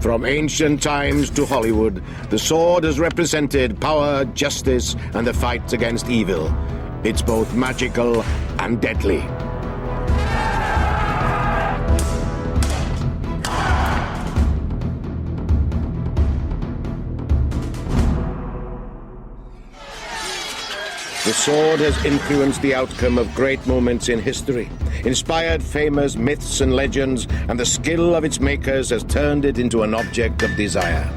From ancient times to Hollywood, the sword has represented power, justice, and the fight against evil. It's both magical and deadly. The sword has influenced the outcome of great moments in history, inspired famous myths and legends, and the skill of its makers has turned it into an object of desire.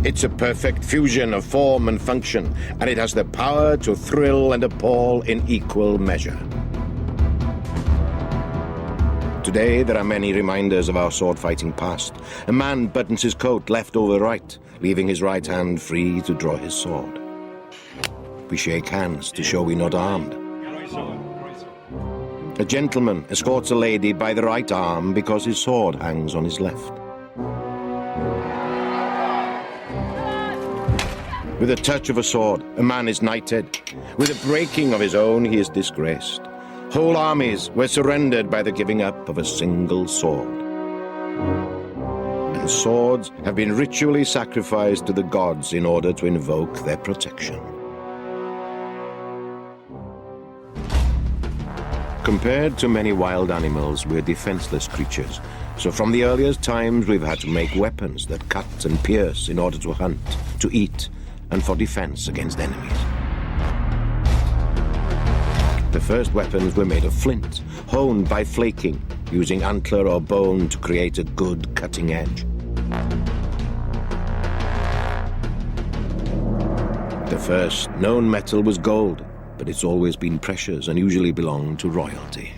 It's a perfect fusion of form and function, and it has the power to thrill and appall in equal measure. Today, there are many reminders of our sword-fighting past. A man buttons his coat left over right, leaving his right hand free to draw his sword. We shake hands to show we're not armed. A gentleman escorts a lady by the right arm because his sword hangs on his left. With a touch of a sword, a man is knighted. With a breaking of his own, he is disgraced. Whole armies were surrendered by the giving up of a single sword. And swords have been ritually sacrificed to the gods in order to invoke their protection. Compared to many wild animals, we're defenseless creatures. So from the earliest times, we've had to make weapons that cut and pierce in order to hunt, to eat, and for defense against enemies. The first weapons were made of flint, honed by flaking, using antler or bone to create a good cutting edge. The first known metal was gold, but it's always been precious and usually belonged to royalty.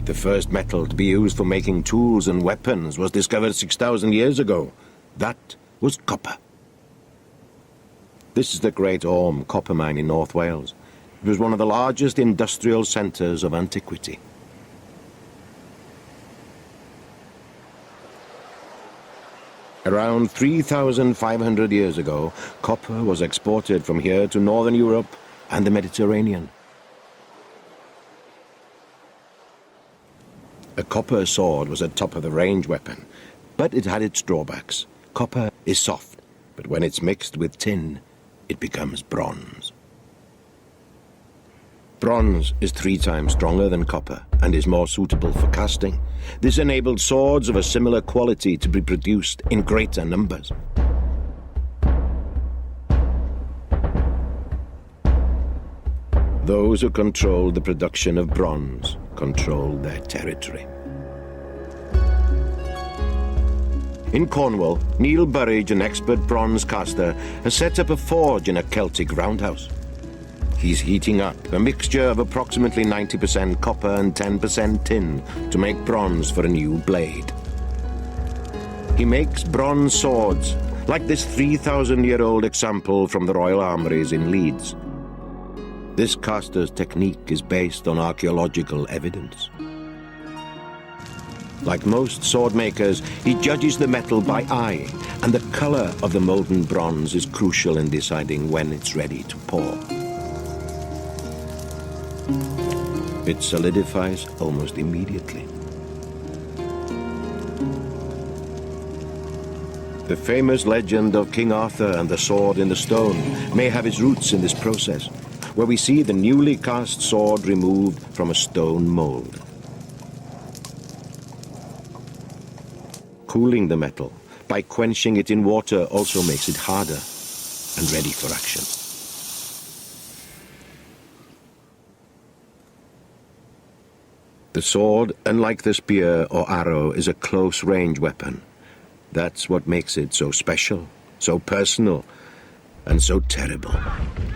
The first metal to be used for making tools and weapons was discovered 6,000 years ago. That was copper. This is the Great Orme copper mine in North Wales. It was one of the largest industrial centres of antiquity. Around 3,500 years ago, copper was exported from here to Northern Europe and the Mediterranean. A copper sword was a top-of-the-range weapon, but it had its drawbacks. Copper is soft, but when it's mixed with tin, it becomes bronze. Bronze is 3 times stronger than copper and is more suitable for casting. This enabled swords of a similar quality to be produced in greater numbers. Those who controlled the production of bronze controlled their territory. In Cornwall, Neil Burridge, an expert bronze caster, has set up a forge in a Celtic roundhouse. He's heating up a mixture of approximately 90% copper and 10% tin to make bronze for a new blade. He makes bronze swords, like this 3,000-year-old example from the Royal Armouries in Leeds. This caster's technique is based on archaeological evidence. Like most sword makers, he judges the metal by eye, and the color of the molten bronze is crucial in deciding when it's ready to pour. It solidifies almost immediately. The famous legend of King Arthur and the sword in the stone may have its roots in this process, where we see the newly cast sword removed from a stone mold. Cooling the metal by quenching it in water also makes it harder and ready for action. The sword, unlike the spear or arrow, is a close-range weapon. That's what makes it so special, so personal, and so terrible.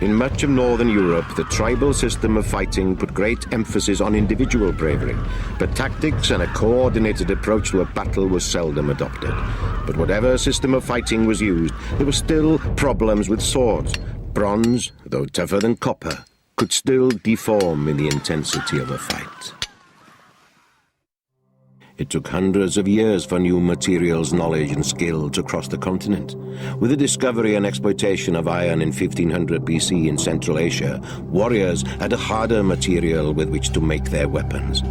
In much of Northern Europe, the tribal system of fighting put great emphasis on individual bravery, but tactics and a coordinated approach to a battle was seldom adopted. But whatever system of fighting was used, there were still problems with swords. Bronze, though tougher than copper, could still deform in the intensity of a fight. It took hundreds of years for new materials, knowledge and skill to cross the continent. With the discovery and exploitation of iron in 1500 BC in Central Asia, warriors had a harder material with which to make their weapons.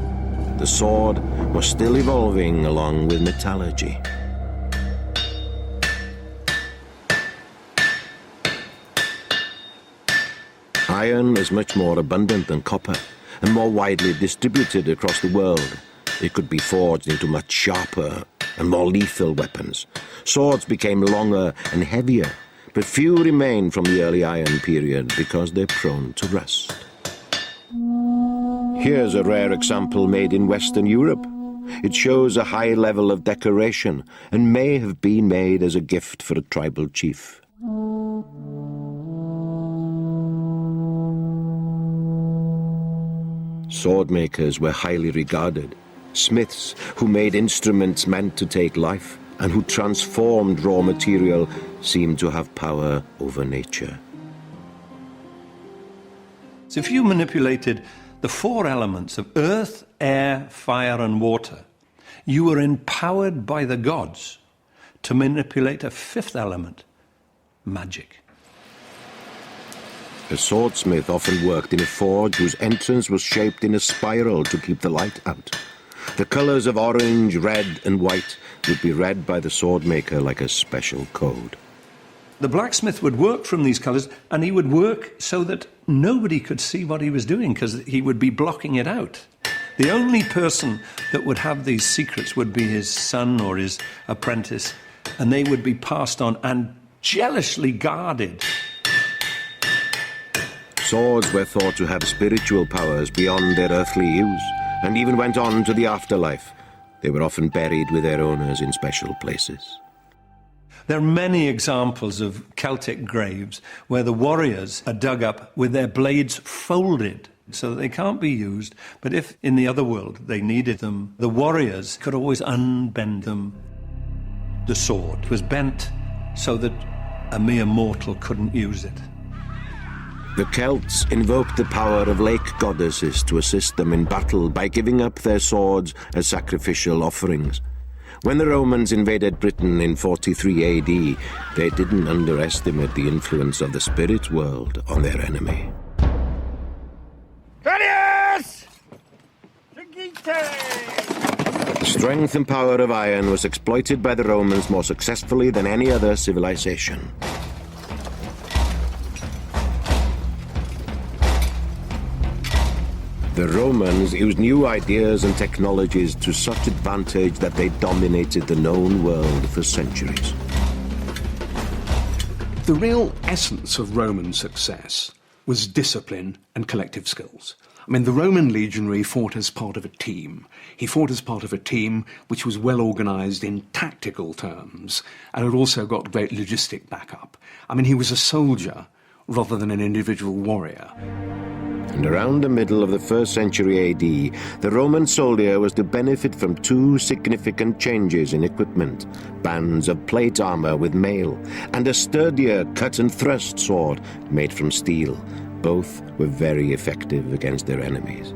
The sword was still evolving along with metallurgy. Iron is much more abundant than copper and more widely distributed across the world. It could be forged into much sharper and more lethal weapons. Swords became longer and heavier, but few remain from the early Iron period because they're prone to rust. Here's a rare example made in Western Europe. It shows a high level of decoration and may have been made as a gift for a tribal chief. Sword makers were highly regarded. Smiths who made instruments meant to take life and who transformed raw material seemed to have power over nature. So if you manipulated the four elements of earth, air, fire and water, you were empowered by the gods to manipulate a fifth element, magic. A swordsmith often worked in a forge whose entrance was shaped in a spiral to keep the light out. The colors of orange, red and white would be read by the sword maker like a special code. The blacksmith would work from these colors, and he would work so that nobody could see what he was doing because he would be blocking it out. The only person that would have these secrets would be his son or his apprentice, and they would be passed on and jealously guarded. Swords were thought to have spiritual powers beyond their earthly use, and even went on to the afterlife. They were often buried with their owners in special places. There are many examples of Celtic graves where the warriors are dug up with their blades folded so that they can't be used, but if in the other world they needed them, the warriors could always unbend them. The sword was bent so that a mere mortal couldn't use it. The Celts invoked the power of lake goddesses to assist them in battle by giving up their swords as sacrificial offerings. When the Romans invaded Britain in 43 AD, they didn't underestimate the influence of the spirit world on their enemy. Gladius! The strength and power of iron was exploited by the Romans more successfully than any other civilization. The Romans used new ideas and technologies to such advantage that they dominated the known world for centuries. The real essence of Roman success was discipline and collective skills. I mean, the Roman legionary fought as part of a team. He fought as part of a team which was well organized in tactical terms, and had also got great logistic backup. I mean, he was a soldier rather than an individual warrior. And around the middle of the 1st century AD, the Roman soldier was to benefit from two significant changes in equipment: bands of plate armor with mail, and a sturdier cut-and-thrust sword made from steel. Both were very effective against their enemies.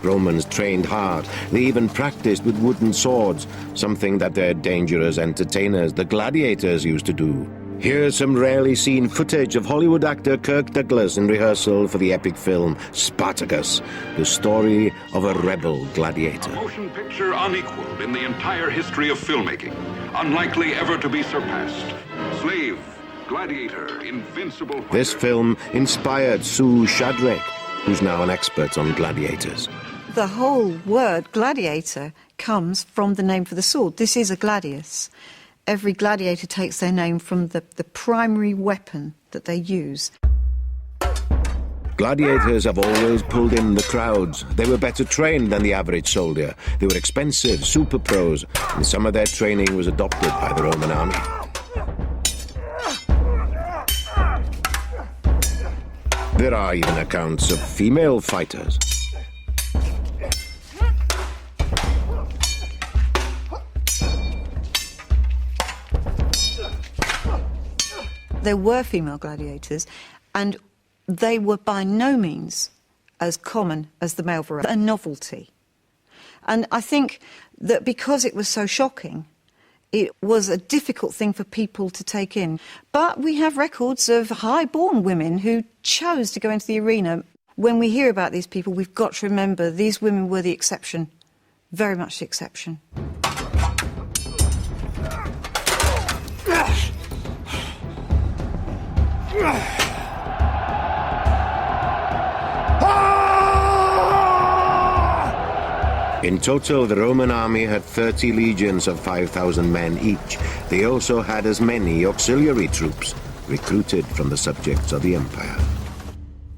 Romans trained hard. They even practiced with wooden swords, something that their dangerous entertainers, the gladiators, used to do. Here's some rarely seen footage of Hollywood actor Kirk Douglas in rehearsal for the epic film Spartacus, the story of a rebel gladiator. A motion picture unequaled in the entire history of filmmaking, unlikely ever to be surpassed. Slave, gladiator, invincible... This film inspired Sue Shadrach, who's now an expert on gladiators. The whole word gladiator comes from the name for the sword. This is a gladius. Every gladiator takes their name from the primary weapon that they use. Gladiators have always pulled in the crowds. They were better trained than the average soldier. They were expensive, super pros, and some of their training was adopted by the Roman army. There are even accounts of female fighters. There were female gladiators, and they were by no means as common as the male variety, a novelty. And I think that because it was so shocking, it was a difficult thing for people to take in. But we have records of high-born women who chose to go into the arena. When we hear about these people, we've got to remember these women were the exception, very much the exception. In total, the Roman army had 30 legions of 5,000 men each. They also had as many auxiliary troops recruited from the subjects of the empire.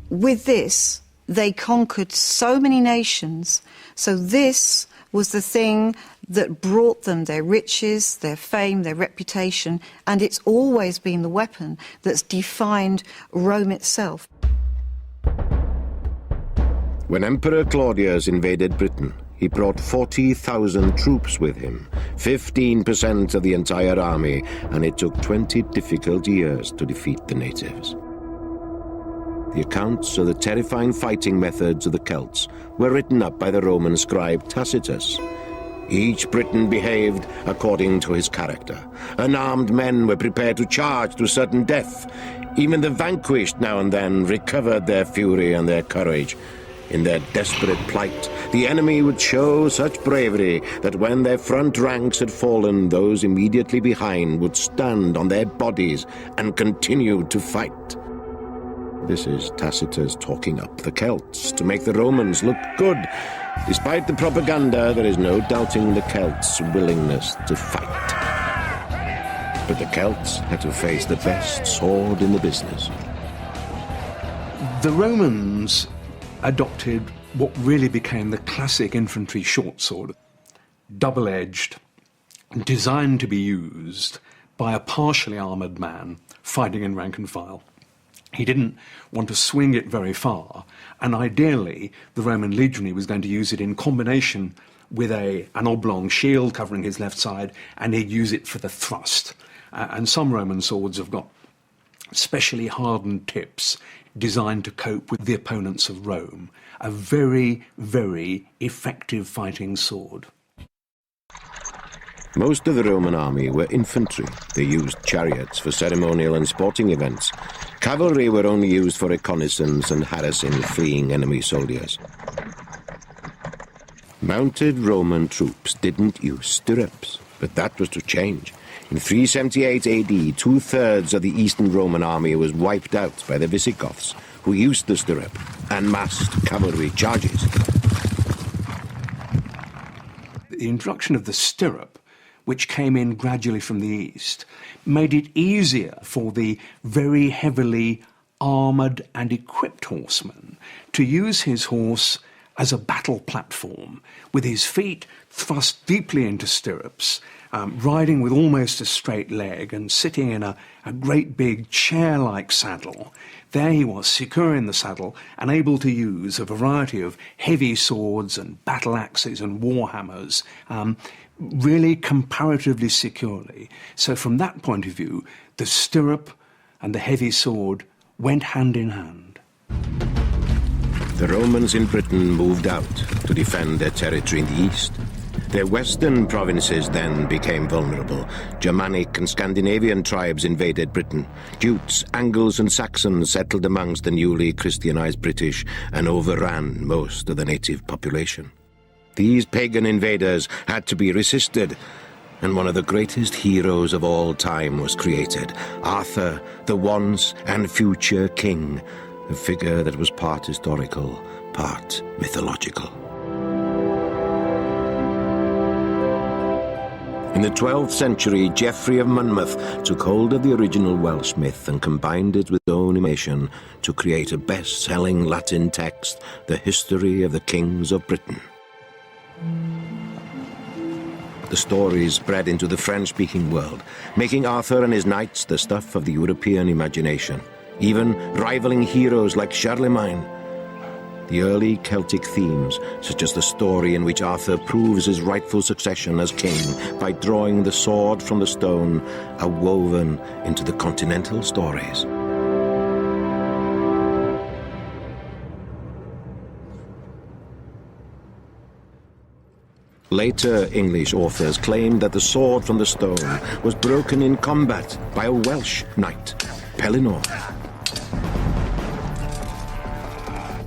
With this, they conquered so many nations. So this was the thing that brought them their riches, their fame, their reputation, and it's always been the weapon that's defined Rome itself. When Emperor Claudius invaded Britain, he brought 40,000 troops with him, 15% of the entire army, and it took 20 difficult years to defeat the natives. The accounts of the terrifying fighting methods of the Celts were written up by the Roman scribe Tacitus. Each Briton behaved according to his character. Unarmed men were prepared to charge to sudden death. Even the vanquished now and then recovered their fury and their courage. In their desperate plight, the enemy would show such bravery that when their front ranks had fallen, those immediately behind would stand on their bodies and continue to fight. This is Tacitus talking up the Celts to make the Romans look good. Despite the propaganda, there is no doubting the Celts' willingness to fight. But the Celts had to face the best sword in the business. The Romans adopted what really became the classic infantry short sword, double-edged, designed to be used by a partially armoured man fighting in rank and file. He didn't want to swing it very far, and ideally the Roman legionary was going to use it in combination with an oblong shield covering his left side, and he'd use it for the thrust. And some Roman swords have got specially hardened tips designed to cope with the opponents of Rome. A very, very effective fighting sword. Most of the Roman army were infantry. They used chariots for ceremonial and sporting events. Cavalry were only used for reconnaissance and harassing fleeing enemy soldiers. Mounted Roman troops didn't use stirrups, but that was to change. In 378 AD, two-thirds of the Eastern Roman army was wiped out by the Visigoths, who used the stirrup and massed cavalry charges. The introduction of the stirrup, which came in gradually from the east, made it easier for the very heavily armoured and equipped horseman to use his horse as a battle platform, with his feet thrust deeply into stirrups, riding with almost a straight leg and sitting in a great big chair-like saddle. There he was, secure in the saddle and able to use a variety of heavy swords and battle axes and war hammers, really comparatively securely. So from that point of view, the stirrup and the heavy sword went hand in hand. The Romans in Britain moved out to defend their territory in the east. Their western provinces then became vulnerable. Germanic and Scandinavian tribes invaded Britain. Jutes, Angles and Saxons settled amongst the newly Christianized British and overran most of the native population. These pagan invaders had to be resisted, and one of the greatest heroes of all time was created, Arthur, the once and future king, a figure that was part historical, part mythological. In the 12th century, Geoffrey of Monmouth took hold of the original Welsh myth and combined it with his own imagination to create a best-selling Latin text, The History of the Kings of Britain. The stories spread into the French-speaking world, making Arthur and his knights the stuff of the European imagination, even rivaling heroes like Charlemagne. The early Celtic themes, such as the story in which Arthur proves his rightful succession as king by drawing the sword from the stone, are woven into the continental stories. Later English authors claimed that the sword from the stone was broken in combat by a Welsh knight, Pellinor.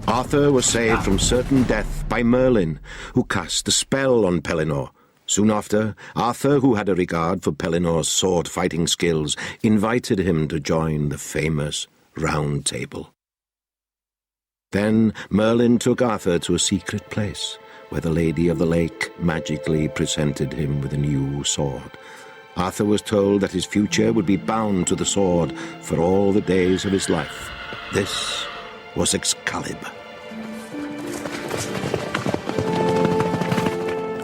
Arthur was saved from certain death by Merlin, who cast a spell on Pellinor. Soon after, Arthur, who had a regard for Pellinor's sword-fighting skills, invited him to join the famous Round Table. Then Merlin took Arthur to a secret place, where the Lady of the Lake magically presented him with a new sword. Arthur was told that his future would be bound to the sword for all the days of his life. This was Excalibur.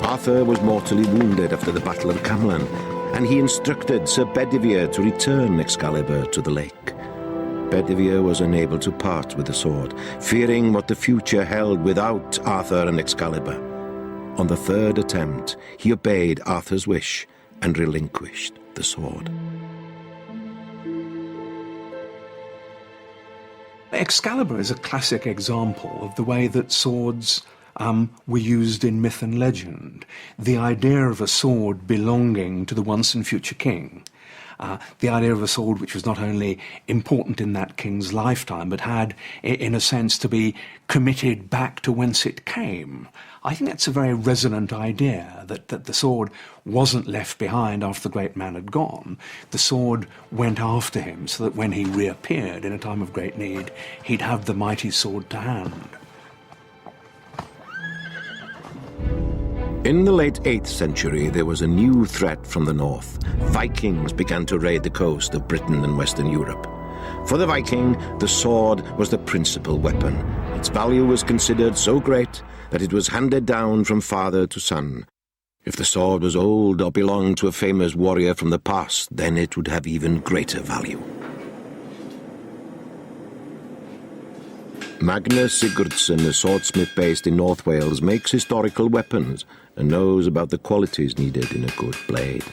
Arthur was mortally wounded after the Battle of Camlan, and he instructed Sir Bedivere to return Excalibur to the lake. Bedivere was unable to part with the sword, fearing what the future held without Arthur and Excalibur. On the third attempt, he obeyed Arthur's wish and relinquished the sword. Excalibur is a classic example of the way that swords were used in myth and legend. The idea of a sword belonging to the once and future king. The idea of a sword which was not only important in that king's lifetime, but had, in a sense, to be committed back to whence it came. I think that's a very resonant idea, that the sword wasn't left behind after the great man had gone. The sword went after him so that when he reappeared in a time of great need, he'd have the mighty sword to hand. In the late 8th century, there was a new threat from the north. Vikings began to raid the coast of Britain and Western Europe. For the Viking, the sword was the principal weapon. Its value was considered so great that it was handed down from father to son. If the sword was old or belonged to a famous warrior from the past, then it would have even greater value. Magnus Sigurdsson, a swordsmith based in North Wales, makes historical weapons and knows about the qualities needed in a good blade.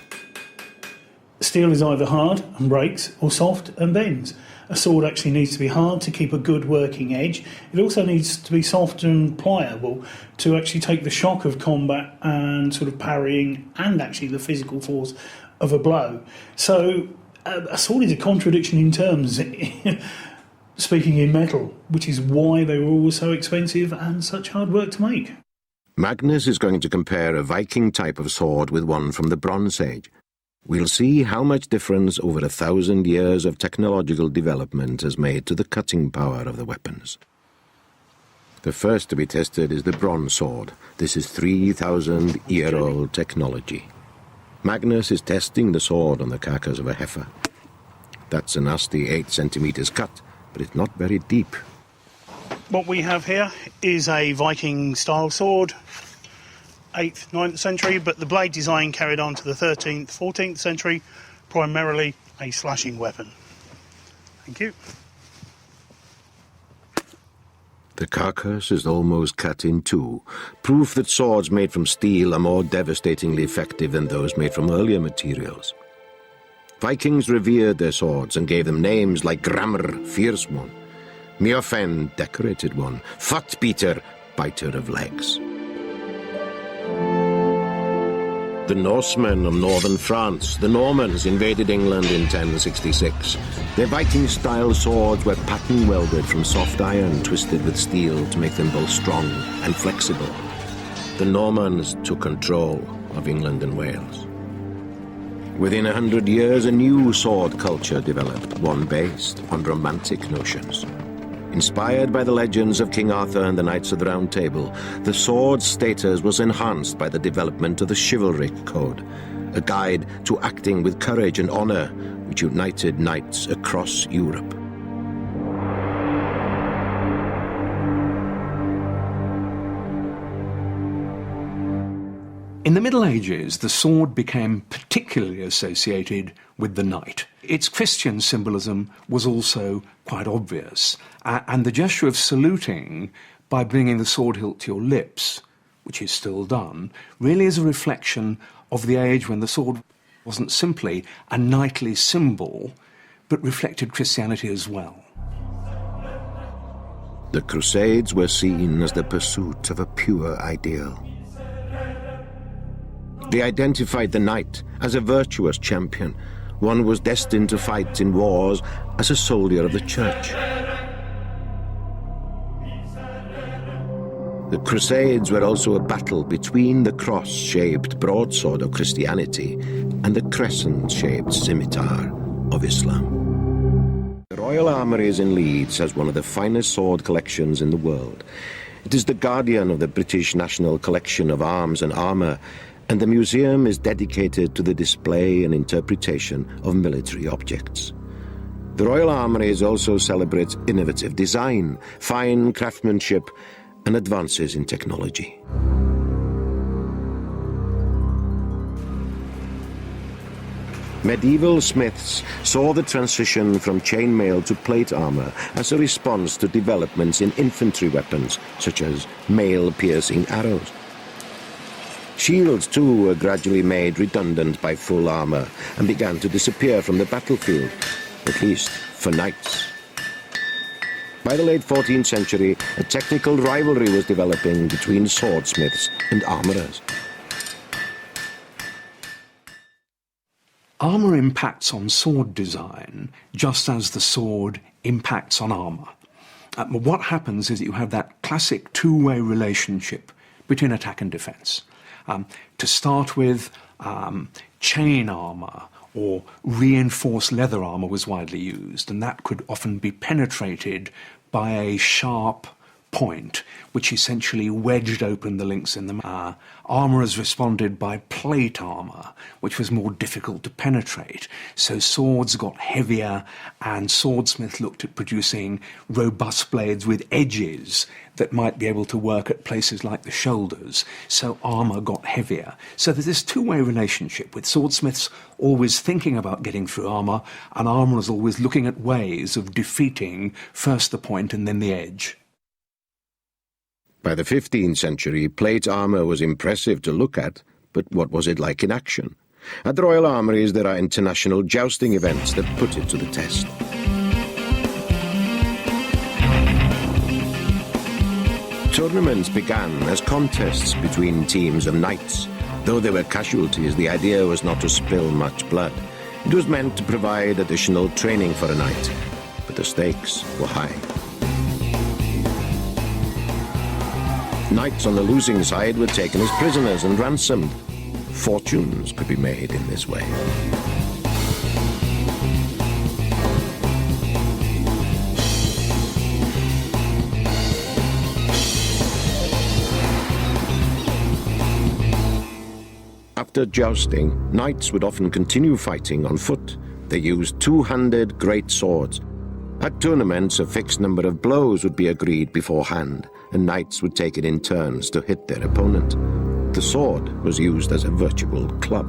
Steel is either hard and breaks or soft and bends. A sword actually needs to be hard to keep a good working edge. It also needs to be soft and pliable to actually take the shock of combat and sort of parrying and actually the physical force of a blow. So a sword is a contradiction in terms, speaking in metal, which is why they were always so expensive and such hard work to make. Magnus is going to compare a Viking type of sword with one from the Bronze Age. We'll see how much difference over 1,000 years of technological development has made to the cutting power of the weapons. The first to be tested is the bronze sword. This is 3,000-year-old technology. Magnus is testing the sword on the carcass of a heifer. That's a nasty 8 centimeters cut, but it's not very deep. What we have here is a Viking-style sword, 8th, 9th century, but the blade design carried on to the 13th, 14th century, primarily a slashing weapon. Thank you. The carcass is almost cut in two, proof that swords made from steel are more devastatingly effective than those made from earlier materials. Vikings revered their swords and gave them names like Gramr, fierce one, Mjolnir, decorated one, Fotbiter, biter of legs. The Norsemen of northern France, the Normans, invaded England in 1066. Their Viking-style swords were pattern-welded from soft iron twisted with steel to make them both strong and flexible. The Normans took control of England and Wales. Within 100 years, a new sword culture developed, one based on romantic notions. Inspired by the legends of King Arthur and the Knights of the Round Table, the sword's status was enhanced by the development of the chivalric code, a guide to acting with courage and honor which united knights across Europe. In the Middle Ages, the sword became particularly associated with the knight. Its Christian symbolism was also quite obvious, and the gesture of saluting by bringing the sword hilt to your lips, which is still done, really is a reflection of the age when the sword wasn't simply a knightly symbol, but reflected Christianity as well. The Crusades were seen as the pursuit of a pure ideal. They identified the knight as a virtuous champion. One was destined to fight in wars as a soldier of the church. The Crusades were also a battle between the cross-shaped broadsword of Christianity and the crescent-shaped scimitar of Islam. The Royal Armouries in Leeds has one of the finest sword collections in the world. It is the guardian of the British National Collection of Arms and Armour, and the museum is dedicated to the display and interpretation of military objects. The Royal Armouries also celebrates innovative design, fine craftsmanship, and advances in technology. Medieval smiths saw the transition from chainmail to plate armour as a response to developments in infantry weapons, such as mail-piercing arrows. Shields, too, were gradually made redundant by full armour and began to disappear from the battlefield, at least for knights. By the late 14th century, a technical rivalry was developing between swordsmiths and armourers. Armour impacts on sword design just as the sword impacts on armour. What happens is that you have that classic two-way relationship between attack and defence. To start with, chain armour or reinforced leather armour was widely used, and that could often be penetrated by a sharp point, which essentially wedged open the links in the armourers responded by plate armour, which was more difficult to penetrate. So swords got heavier, and swordsmiths looked at producing robust blades with edges that might be able to work at places like the shoulders. So armour got heavier. So there's this two-way relationship with swordsmiths always thinking about getting through armour, and armourers always looking at ways of defeating first the point and then the edge. By the 15th century, plate armour was impressive to look at, but what was it like in action? At the Royal Armouries, there are international jousting events that put it to the test. Tournaments began as contests between teams of knights. Though there were casualties, the idea was not to spill much blood. It was meant to provide additional training for a knight, but the stakes were high. Knights on the losing side were taken as prisoners and ransomed. Fortunes could be made in this way. After jousting, knights would often continue fighting on foot. They used two-handed great swords. At tournaments, a fixed number of blows would be agreed beforehand, and knights would take it in turns to hit their opponent. The sword was used as a virtual club.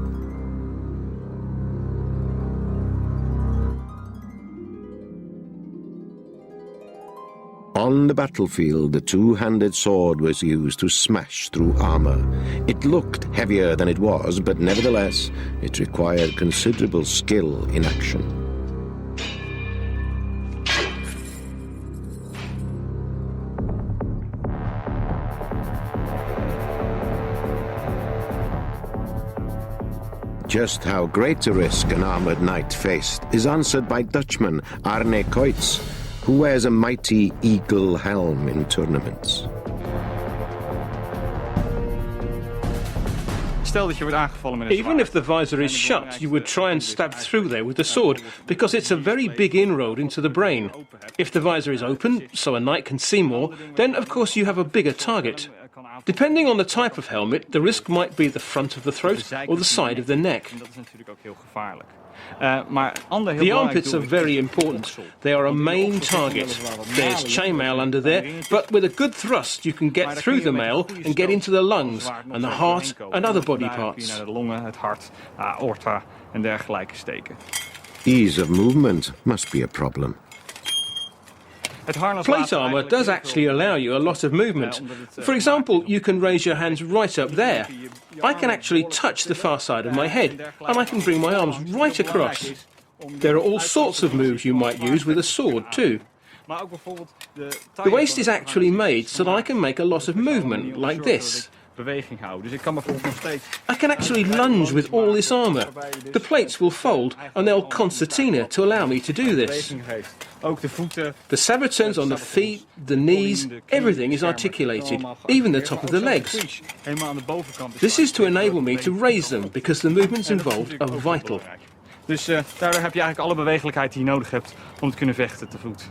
On the battlefield, the two-handed sword was used to smash through armour. It looked heavier than it was, but nevertheless, it required considerable skill in action. Just how great a risk an armoured knight faced is answered by Dutchman Arne Koits, who wears a mighty eagle helm in tournaments. Even if the visor is shut, you would try and stab through there with the sword, because it's a very big inroad into the brain. If the visor is open, so a knight can see more, then of course you have a bigger target. Depending on the type of helmet, the risk might be the front of the throat or the side of the neck. The armpits are very important. They are a main target. There's chainmail under there, but with a good thrust you can get through the mail and get into the lungs and the heart and other body parts. Ease of movement must be a problem. Plate armour does actually allow you a lot of movement. For example, you can raise your hands right up there. I can actually touch the far side of my head, and I can bring my arms right across. There are all sorts of moves you might use with a sword too. The waist is actually made so that I can make a lot of movement like this. beweging houden. Dus ik kan bijvoorbeeld nog steeds... I can actually lunge with all this armour. The plates will fold and they'll concertina to allow me to do this. Ook de voeten. The sabretons on the feet, the knees, everything is articulated, even the top of the legs. Helemaal aan de bovenkant. This is to enable me to raise them because the movements involved are vital. Dus daardoor heb je eigenlijk alle bewegelijkheid die je nodig hebt om te kunnen vechten te voet.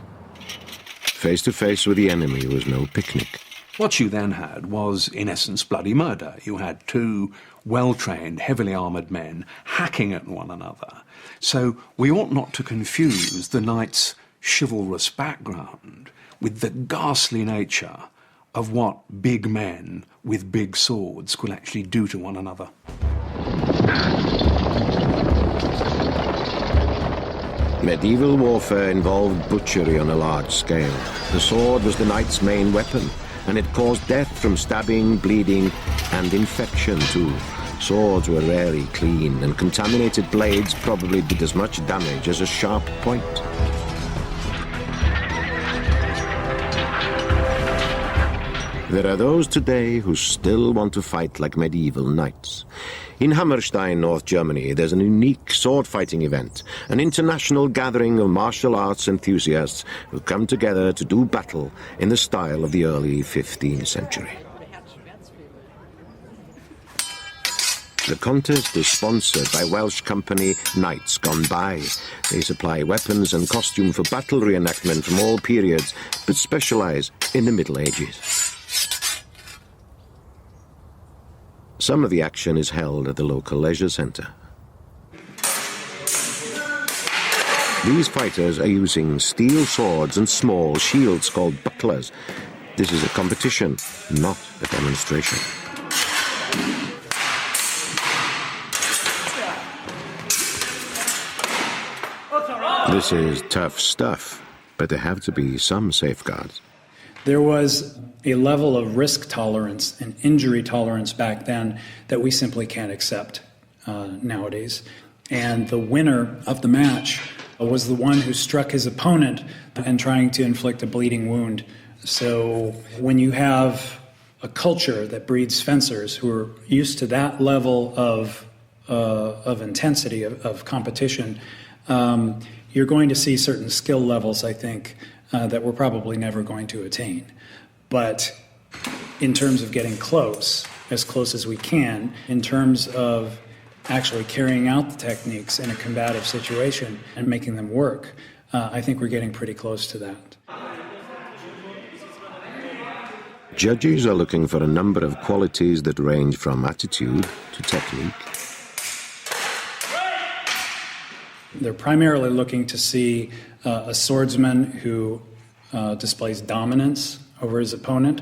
Face to face with the enemy was no picnic. What you then had was, in essence, bloody murder. You had two well-trained, heavily armoured men hacking at one another. So we ought not to confuse the knights' chivalrous background with the ghastly nature of what big men with big swords could actually do to one another. Medieval warfare involved butchery on a large scale. The sword was the knight's main weapon, and it caused death from stabbing, bleeding, and infection too. Swords were rarely clean, and contaminated blades probably did as much damage as a sharp point. There are those today who still want to fight like medieval knights. In Hammerstein, North Germany, there's an unique sword-fighting event, an international gathering of martial arts enthusiasts who come together to do battle in the style of the early 15th century. The contest is sponsored by Welsh company Knights Gone By. They supply weapons and costume for battle reenactment from all periods, but specialise in the Middle Ages. Some of the action is held at the local leisure centre. These fighters are using steel swords and small shields called bucklers. This is a competition, not a demonstration. This is tough stuff, but there have to be some safeguards. There was a level of risk tolerance and injury tolerance back then that we simply can't accept nowadays. And the winner of the match was the one who struck his opponent and trying to inflict a bleeding wound. So when you have a culture that breeds fencers who are used to that level of intensity, of competition, you're going to see certain skill levels, I think, that we're probably never going to attain. But in terms of getting close as we can, in terms of actually carrying out the techniques in a combative situation and making them work, I think we're getting pretty close to that. Judges are looking for a number of qualities that range from attitude to technique. They're primarily looking to see a swordsman who displays dominance over his opponent.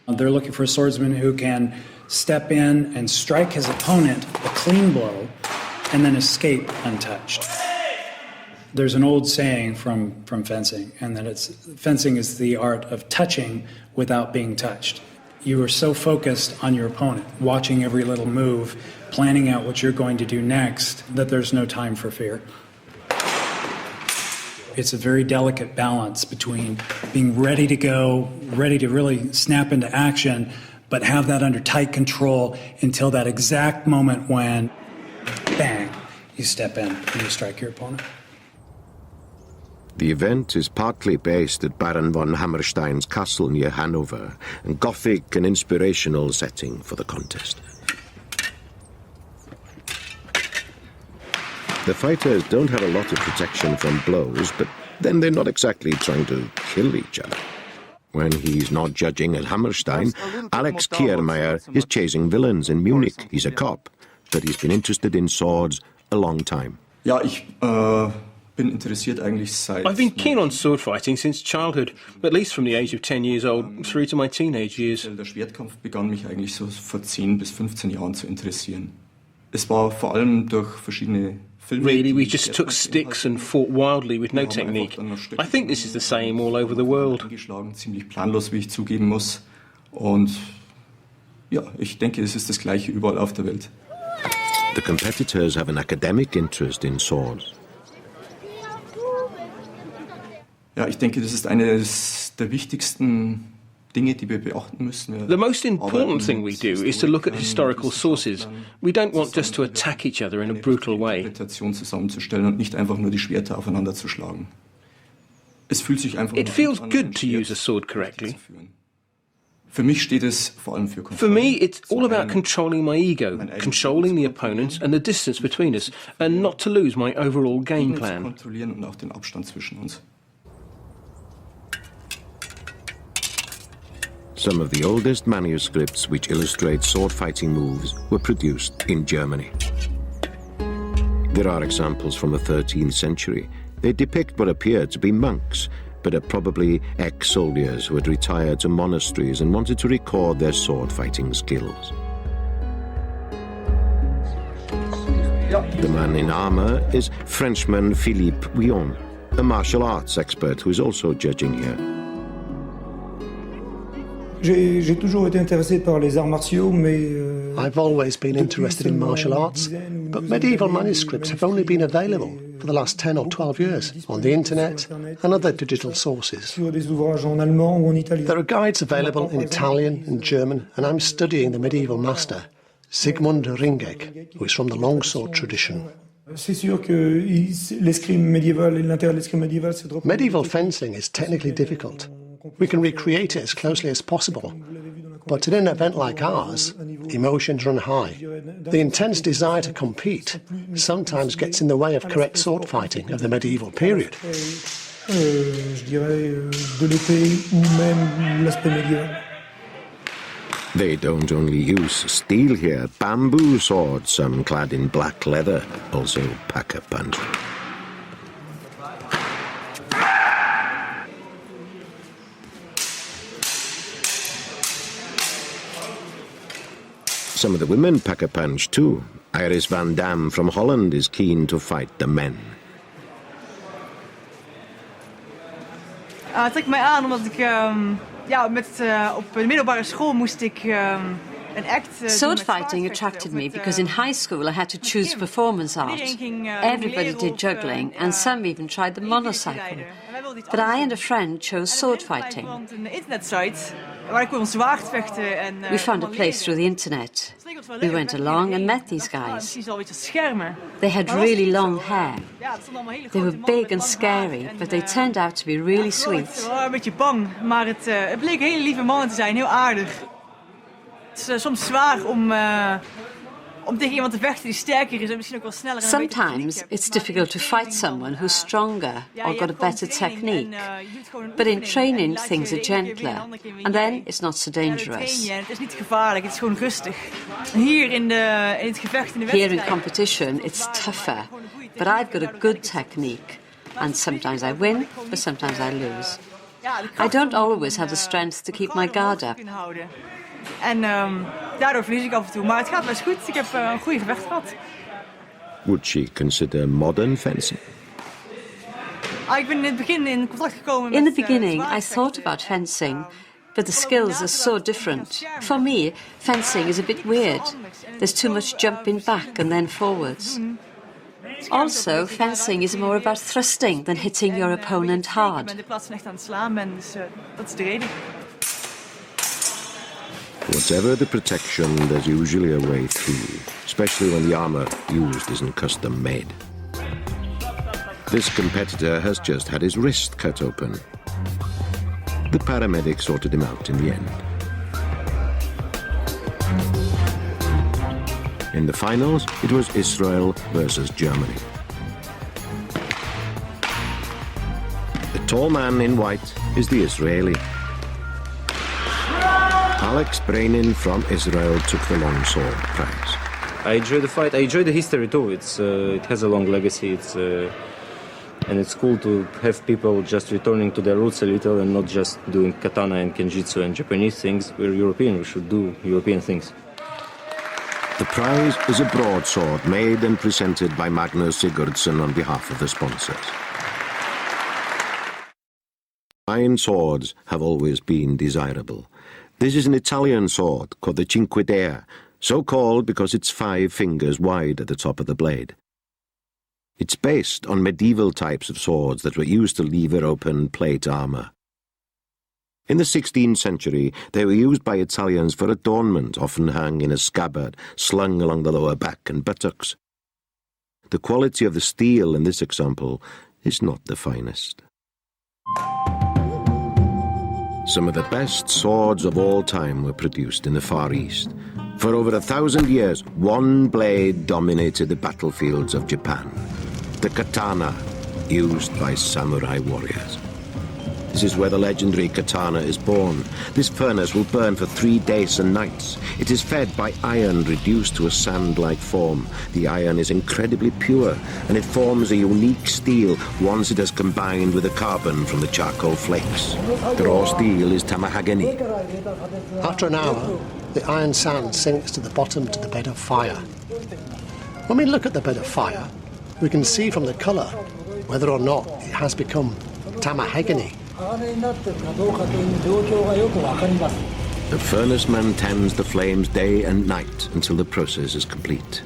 They're looking for a swordsman who can step in and strike his opponent a clean blow and then escape untouched. There's an old saying from fencing, and that fencing is the art of touching without being touched. You are so focused on your opponent, watching every little move, planning out what you're going to do next, that there's no time for fear. It's a very delicate balance between being ready to go, ready to really snap into action, but have that under tight control until that exact moment when, bang, you step in and you strike your opponent. The event is partly based at Baron von Hammerstein's castle near Hanover, a Gothic and inspirational setting for the contest. The fighters don't have a lot of protection from blows, but then they're not exactly trying to kill each other. When he's not judging at Hammerstein, Alex Kiermeier is chasing villains in Munich. He's a cop, but he's been interested in swords a long time. I've been keen on sword fighting since childhood, at least from the age of 10 years old through to my teenage years. Der Schwertkampf begann mich eigentlich so vor 10 bis 15 Jahren zu interessieren. Es war vor allem durch verschiedene Filme. Really, we just took sticks and fought wildly with no technique. I think this is the same all over the world. Ziemlich planlos, wie ich zugeben muss. Und ja, ich denke, es ist das Gleiche überall auf der Welt. The competitors have an academic interest in swords. Ja, ich denke, das ist eines der wichtigsten The most important thing we do is to look at historical sources. We don't want just to attack each other in a brutal way. It feels good to use a sword correctly. For me, it's all about controlling my ego, controlling the opponent and the distance between us, and not to lose my overall game plan. Some of the oldest manuscripts which illustrate sword-fighting moves were produced in Germany. There are examples from the 13th century. They depict what appeared to be monks, but are probably ex-soldiers who had retired to monasteries and wanted to record their sword-fighting skills. The man in armour is Frenchman Philippe Guillon, a martial arts expert who is also judging here. I've always been interested in martial arts, but medieval manuscripts have only been available for the last 10 or 12 years on the internet and other digital sources. There are guides available in Italian and German, and I'm studying the medieval master, Sigmund Ringegg, who is from the longsword tradition. Medieval fencing is technically difficult. We can recreate it as closely as possible. But in an event like ours, emotions run high. The intense desire to compete sometimes gets in the way of correct sword fighting of the medieval period. They don't only use steel here, bamboo swords, some clad in black leather, also pack a punch. Some of the women pack a punch too. Iris van Dam from Holland is keen to fight the men. Het trekt mij aan omdat ik op de middelbare school moest ik een act. Sword fighting attracted me because in high school I had to choose performance art. Everybody did juggling and some even tried the monocycle. But I and a friend chose sword fighting. We found a place through the internet. We went along and met these guys. They had really long hair. They were big and scary, but they turned out to be really sweet. Ik was een beetje bang, maar het bleek hele lieve mannen te zijn, heel aardig. Het is soms zwaar om tegen iemand te vechten die sterker is en misschien ook wel sneller. Sometimes it's difficult to fight someone who's stronger or got a better technique. But in training things are gentler and then it's not so dangerous. Het is niet gevaarlijk, het is gewoon rustig. Hier in het gevecht in de wedstrijd. Here in competition it's tougher, but I've got a good technique and sometimes I win, but sometimes I lose. I don't always have the strength to keep my guard up. En daardoor verlies ik af en toe. Maar het gaat best goed. Ik heb een goede gevecht gehad. Would she consider modern fencing? Ik ben in het begin in contact gekomen met... In the beginning, I thought about fencing, but the skills are so different. For me, fencing is a bit weird. There's too much jumping back and then forwards. Also, fencing is more about thrusting than hitting your opponent hard. Ik ben de plaats echt aan het slaan ben, dus dat is de reden. Whatever the protection, there's usually a way through, especially when the armour used isn't custom made. This competitor has just had his wrist cut open. The paramedic sorted him out in the end. In the finals, it was Israel versus Germany. The tall man in white is the Israeli. Alex Brainin from Israel took the longsword prize. I enjoy the fight. I enjoy the history too. It has a long legacy. And it's cool to have people just returning to their roots a little and not just doing katana and kenjutsu and Japanese things. We're European. We should do European things. The prize is a broadsword made and presented by Magnus Sigurdsson on behalf of the sponsors. Fine swords have always been desirable. This is an Italian sword called the Cinque Dea, so called because it's 5 fingers wide at the top of the blade. It's based on medieval types of swords that were used to lever open plate armour. In the 16th century, they were used by Italians for adornment, often hung in a scabbard, slung along the lower back and buttocks. The quality of the steel in this example is not the finest. Some of the best swords of all time were produced in the Far East. For over 1,000 years, one blade dominated the battlefields of Japan, the katana, used by samurai warriors. This is where the legendary katana is born. This furnace will burn for 3 days and nights. It is fed by iron reduced to a sand-like form. The iron is incredibly pure, and it forms a unique steel once it has combined with the carbon from the charcoal flakes. The raw steel is tamahagani. After an hour, the iron sand sinks to the bottom to the bed of fire. When we look at the bed of fire, we can see from the colour whether or not it has become tamahagani. The furnace man tends the flames day and night until the process is complete.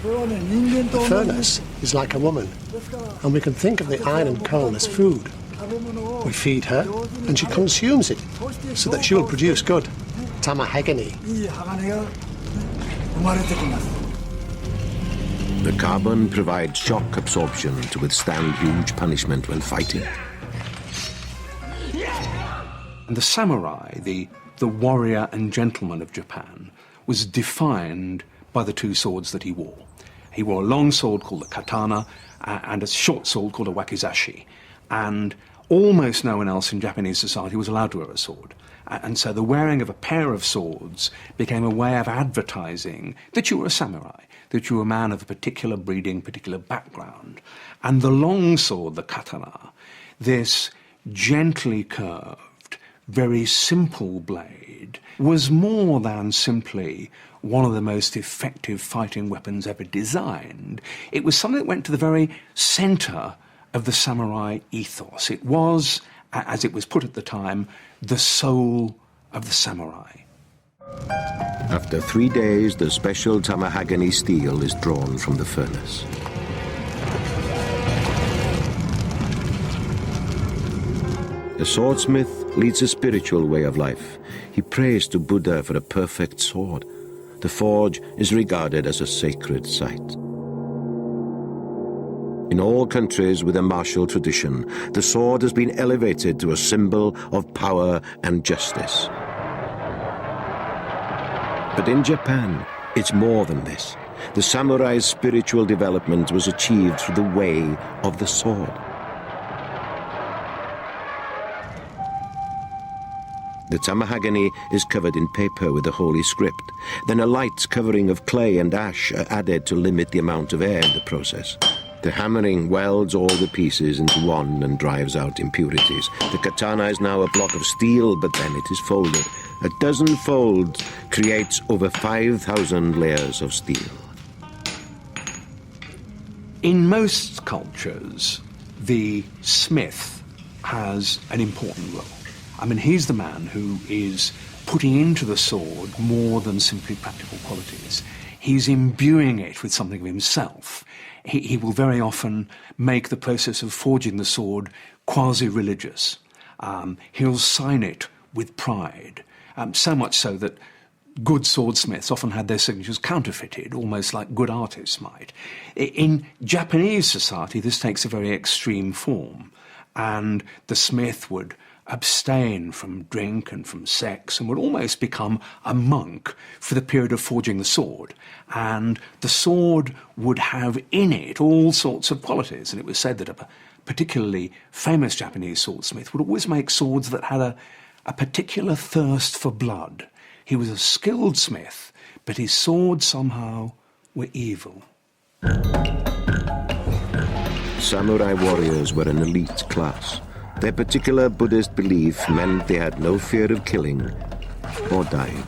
The furnace is like a woman, and we can think of the iron and coal as food. We feed her, and she consumes it, so that she will produce good tamahagani. The carbon provides shock absorption to withstand huge punishment when fighting. And the samurai, the warrior and gentleman of Japan, was defined by the two swords that he wore. He wore a long sword called a katana and a short sword called a wakizashi. And almost no one else in Japanese society was allowed to wear a sword. And so the wearing of a pair of swords became a way of advertising that you were a samurai, that you were a man of a particular breeding, particular background. And the long sword, the katana, this gently curved, very simple blade, was more than simply one of the most effective fighting weapons ever designed. It was something that went to the very centre of the samurai ethos. It was, as it was put at the time, the soul of the samurai. After 3 days, the special tamahagani steel is drawn from the furnace. The swordsmith leads a spiritual way of life. He prays to Buddha for a perfect sword. The forge is regarded as a sacred site. In all countries with a martial tradition, the sword has been elevated to a symbol of power and justice. But in Japan, it's more than this. The samurai's spiritual development was achieved through the way of the sword. The tamahagani is covered in paper with the holy script. Then a light covering of clay and ash are added to limit the amount of air in the process. The hammering welds all the pieces into one and drives out impurities. The katana is now a block of steel, but then it is folded. A dozen folds creates over 5,000 layers of steel. In most cultures, the smith has an important role. I mean, he's the man who is putting into the sword more than simply practical qualities. He's imbuing it with something of himself. He will very often make the process of forging the sword quasi-religious. He'll sign it with pride, so much so that good swordsmiths often had their signatures counterfeited, almost like good artists might. In Japanese society, this takes a very extreme form, and the smith would abstain from drink and from sex and would almost become a monk for the period of forging the sword. And the sword would have in it all sorts of qualities. And it was said that a particularly famous Japanese swordsmith would always make swords that had a particular thirst for blood. He was a skilled smith, but his swords somehow were evil. Samurai warriors were an elite class. Their particular Buddhist belief meant they had no fear of killing or dying.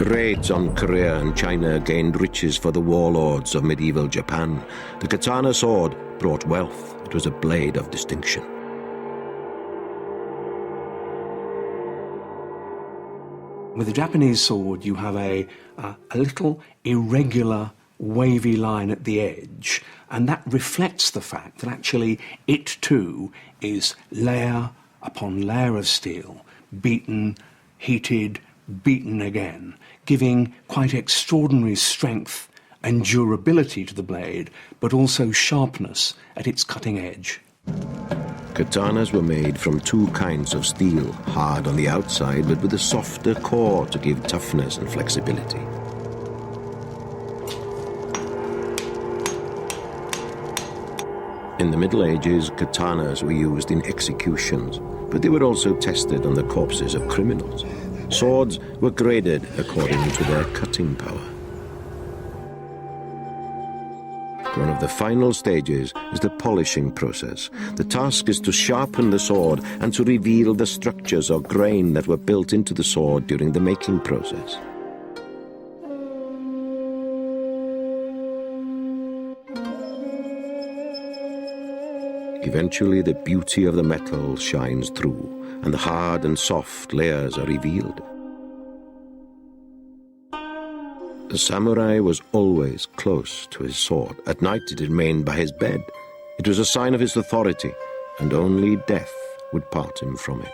Raids on Korea and China gained riches for the warlords of medieval Japan. The katana sword brought wealth. It was a blade of distinction. With a Japanese sword, you have a little irregular wavy line at the edge, and that reflects the fact that actually it too is layer upon layer of steel, beaten, heated, beaten again, giving quite extraordinary strength and durability to the blade, but also sharpness at its cutting edge. Katanas were made from two kinds of steel, hard on the outside but with a softer core to give toughness and flexibility. In the Middle Ages, katanas were used in executions, but they were also tested on the corpses of criminals. Swords were graded according to their cutting power. One of the final stages is the polishing process. The task is to sharpen the sword and to reveal the structures or grain that were built into the sword during the making process. Eventually, the beauty of the metal shines through, and the hard and soft layers are revealed. The samurai was always close to his sword. At night it remained by his bed. It was a sign of his authority, and only death would part him from it.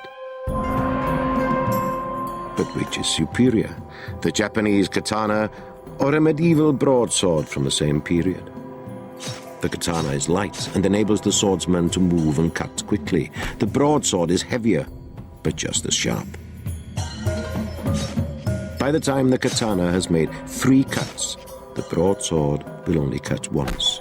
But which is superior, the Japanese katana or a medieval broadsword from the same period? The katana is light and enables the swordsman to move and cut quickly. The broadsword is heavier, but just as sharp. By the time the katana has made 3 cuts, the broadsword will only cut once.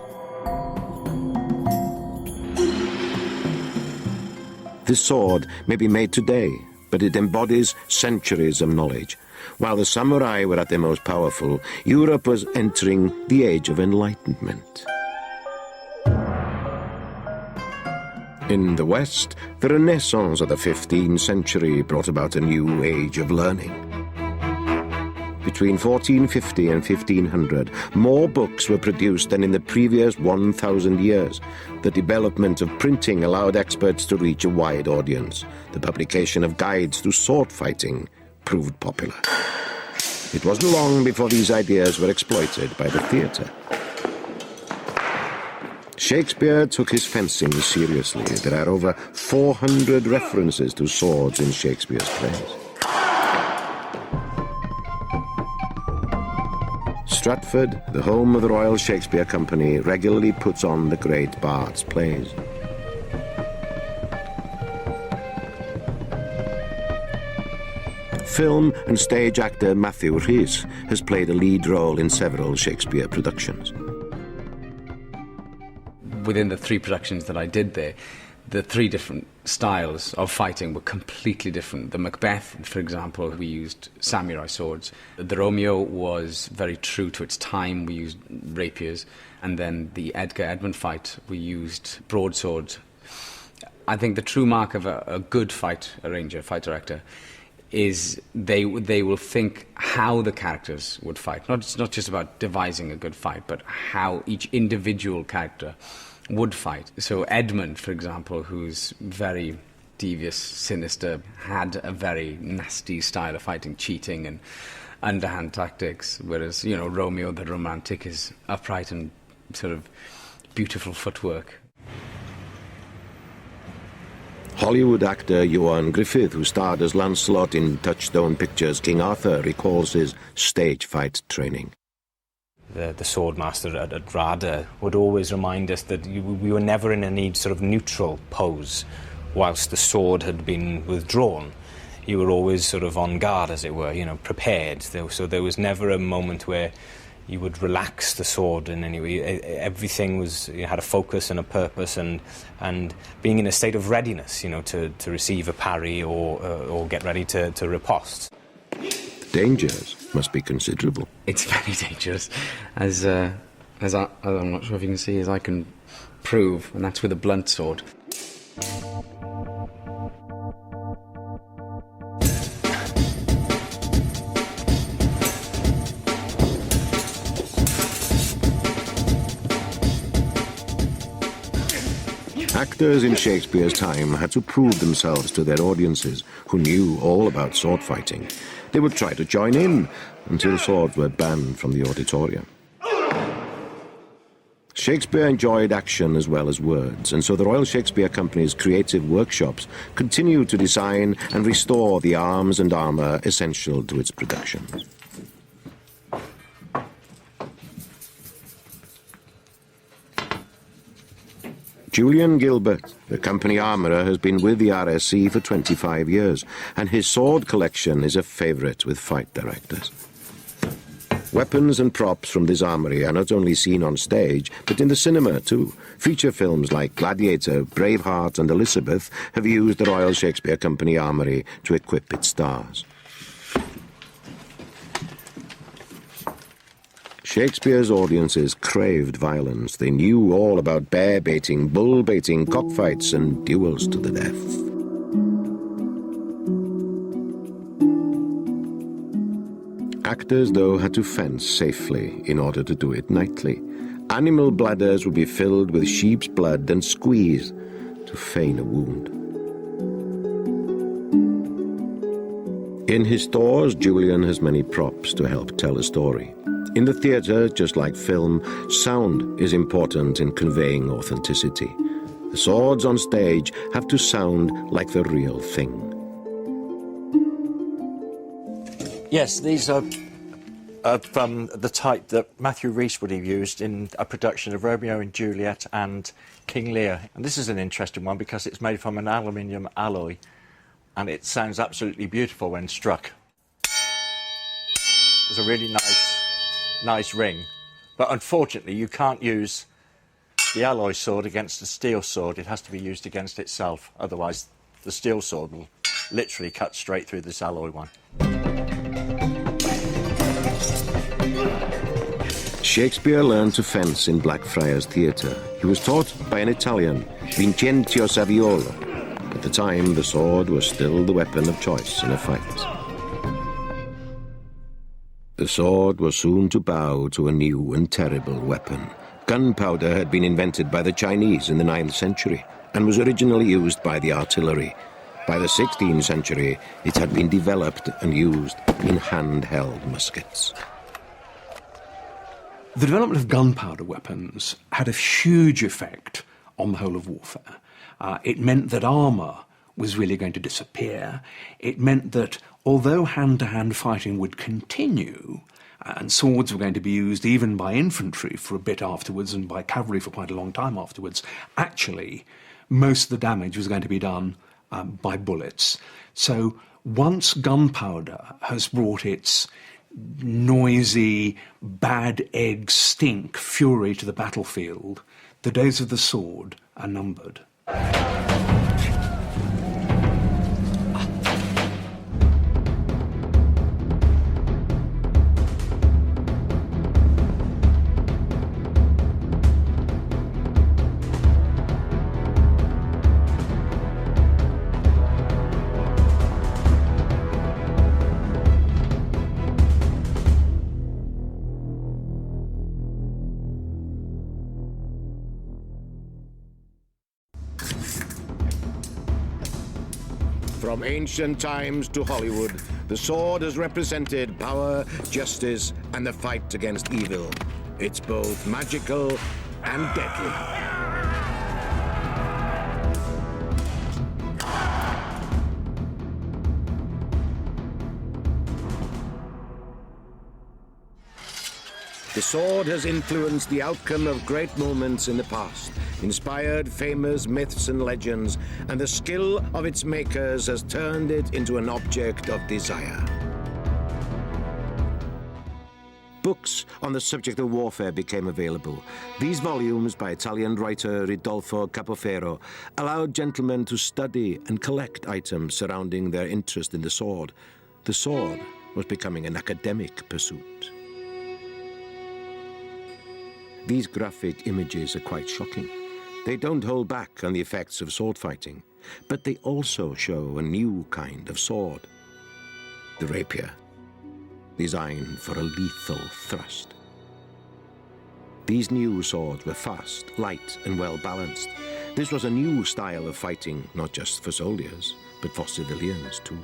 This sword may be made today, but it embodies centuries of knowledge. While the samurai were at their most powerful, Europe was entering the age of enlightenment. In the West, the Renaissance of the 15th century brought about a new age of learning. Between 1450 and 1500, more books were produced than in the previous 1,000 years. The development of printing allowed experts to reach a wide audience. The publication of guides to sword fighting proved popular. It wasn't long before these ideas were exploited by the theatre. Shakespeare took his fencing seriously. There are over 400 references to swords in Shakespeare's plays. Stratford, the home of the Royal Shakespeare Company, regularly puts on the great bard's plays. Film and stage actor Matthew Rhys has played a lead role in several Shakespeare productions. Within the 3 productions that I did there, the 3 different styles of fighting were completely different. The Macbeth, for example, we used samurai swords. The Romeo was very true to its time. We used rapiers. And then the Edgar Edmund fight, we used broadswords. I think the true mark of a good fight arranger, fight director, is they will think how the characters would fight. It's not just about devising a good fight, but how each individual character would fight. So Edmund, for example, who's very devious, sinister, had a very nasty style of fighting, cheating and underhand tactics, whereas, Romeo the romantic is upright and sort of beautiful footwork. Hollywood actor Ewan Griffith, who starred as Lancelot in Touchstone Pictures' King Arthur, recalls his stage fight training. The swordmaster at RADA would always remind us that we were never in any sort of neutral pose whilst the sword had been withdrawn. You were always sort of on guard, as it were, prepared. So there was never a moment where you would relax the sword in any way. Everything had a focus and a purpose, and being in a state of readiness, to receive a parry or get ready to riposte. Dangers must be considerable. It's very dangerous, as I'm not sure if you can see, as I can prove, and that's with a blunt sword. Actors in Shakespeare's time had to prove themselves to their audiences, who knew all about sword fighting. They would try to join in until swords were banned from the auditorium. Shakespeare enjoyed action as well as words, and so the Royal Shakespeare Company's creative workshops continued to design and restore the arms and armour essential to its production. Julian Gilbert, the company armourer, has been with the RSC for 25 years, and his sword collection is a favourite with fight directors. Weapons and props from this armoury are not only seen on stage, but in the cinema too. Feature films like Gladiator, Braveheart and Elizabeth have used the Royal Shakespeare Company armoury to equip its stars. Shakespeare's audiences craved violence. They knew all about bear baiting, bull baiting, cockfights and duels to the death. Actors, though, had to fence safely in order to do it nightly. Animal bladders would be filled with sheep's blood and squeezed to feign a wound. In his stores, Julian has many props to help tell a story. In the theatre, just like film, sound is important in conveying authenticity. The swords on stage have to sound like the real thing. Yes, these are from the type that Matthew Rhys would have used in a production of Romeo and Juliet and King Lear. And this is an interesting one because it's made from an aluminium alloy and it sounds absolutely beautiful when struck. It's a really nice ring. But unfortunately, you can't use the alloy sword against the steel sword. It has to be used against itself. Otherwise, the steel sword will literally cut straight through this alloy one. Shakespeare learned to fence in Blackfriars Theatre. He was taught by an Italian, Vincenzio Saviola. At the time, the sword was still the weapon of choice in a fight. The sword was soon to bow to a new and terrible weapon. Gunpowder had been invented by the Chinese in the 9th century and was originally used by the artillery. By the 16th century, it had been developed and used in handheld muskets. The development of gunpowder weapons had a huge effect on the whole of warfare. It meant that armour was really going to disappear. It meant that although hand-to-hand fighting would continue, and swords were going to be used even by infantry for a bit afterwards and by cavalry for quite a long time afterwards, actually most of the damage was going to be done by bullets. So once gunpowder has brought its noisy, bad egg stink fury to the battlefield, the days of the sword are numbered. From ancient times to Hollywood, the sword has represented power, justice, and the fight against evil. It's both magical and deadly. The sword has influenced the outcome of great moments in the past, inspired famous myths and legends, and the skill of its makers has turned it into an object of desire. Books on the subject of warfare became available. These volumes by Italian writer Ridolfo Capoferro allowed gentlemen to study and collect items surrounding their interest in the sword. The sword was becoming an academic pursuit. These graphic images are quite shocking. They don't hold back on the effects of sword fighting, but they also show a new kind of sword. The rapier, designed for a lethal thrust. These new swords were fast, light, and well balanced. This was a new style of fighting, not just for soldiers, but for civilians too.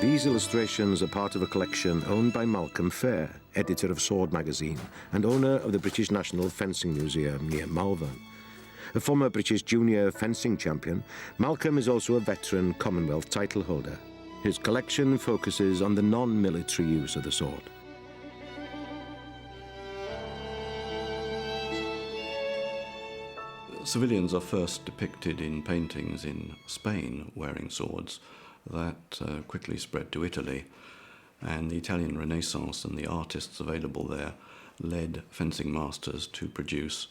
These illustrations are part of a collection owned by Malcolm Fair, editor of Sword magazine and owner of the British National Fencing Museum near Malvern. A former British junior fencing champion, Malcolm is also a veteran Commonwealth title holder. His collection focuses on the non-military use of the sword. Civilians are first depicted in paintings in Spain wearing swords. That quickly spread to Italy, and the Italian Renaissance and the artists available there led fencing masters to produce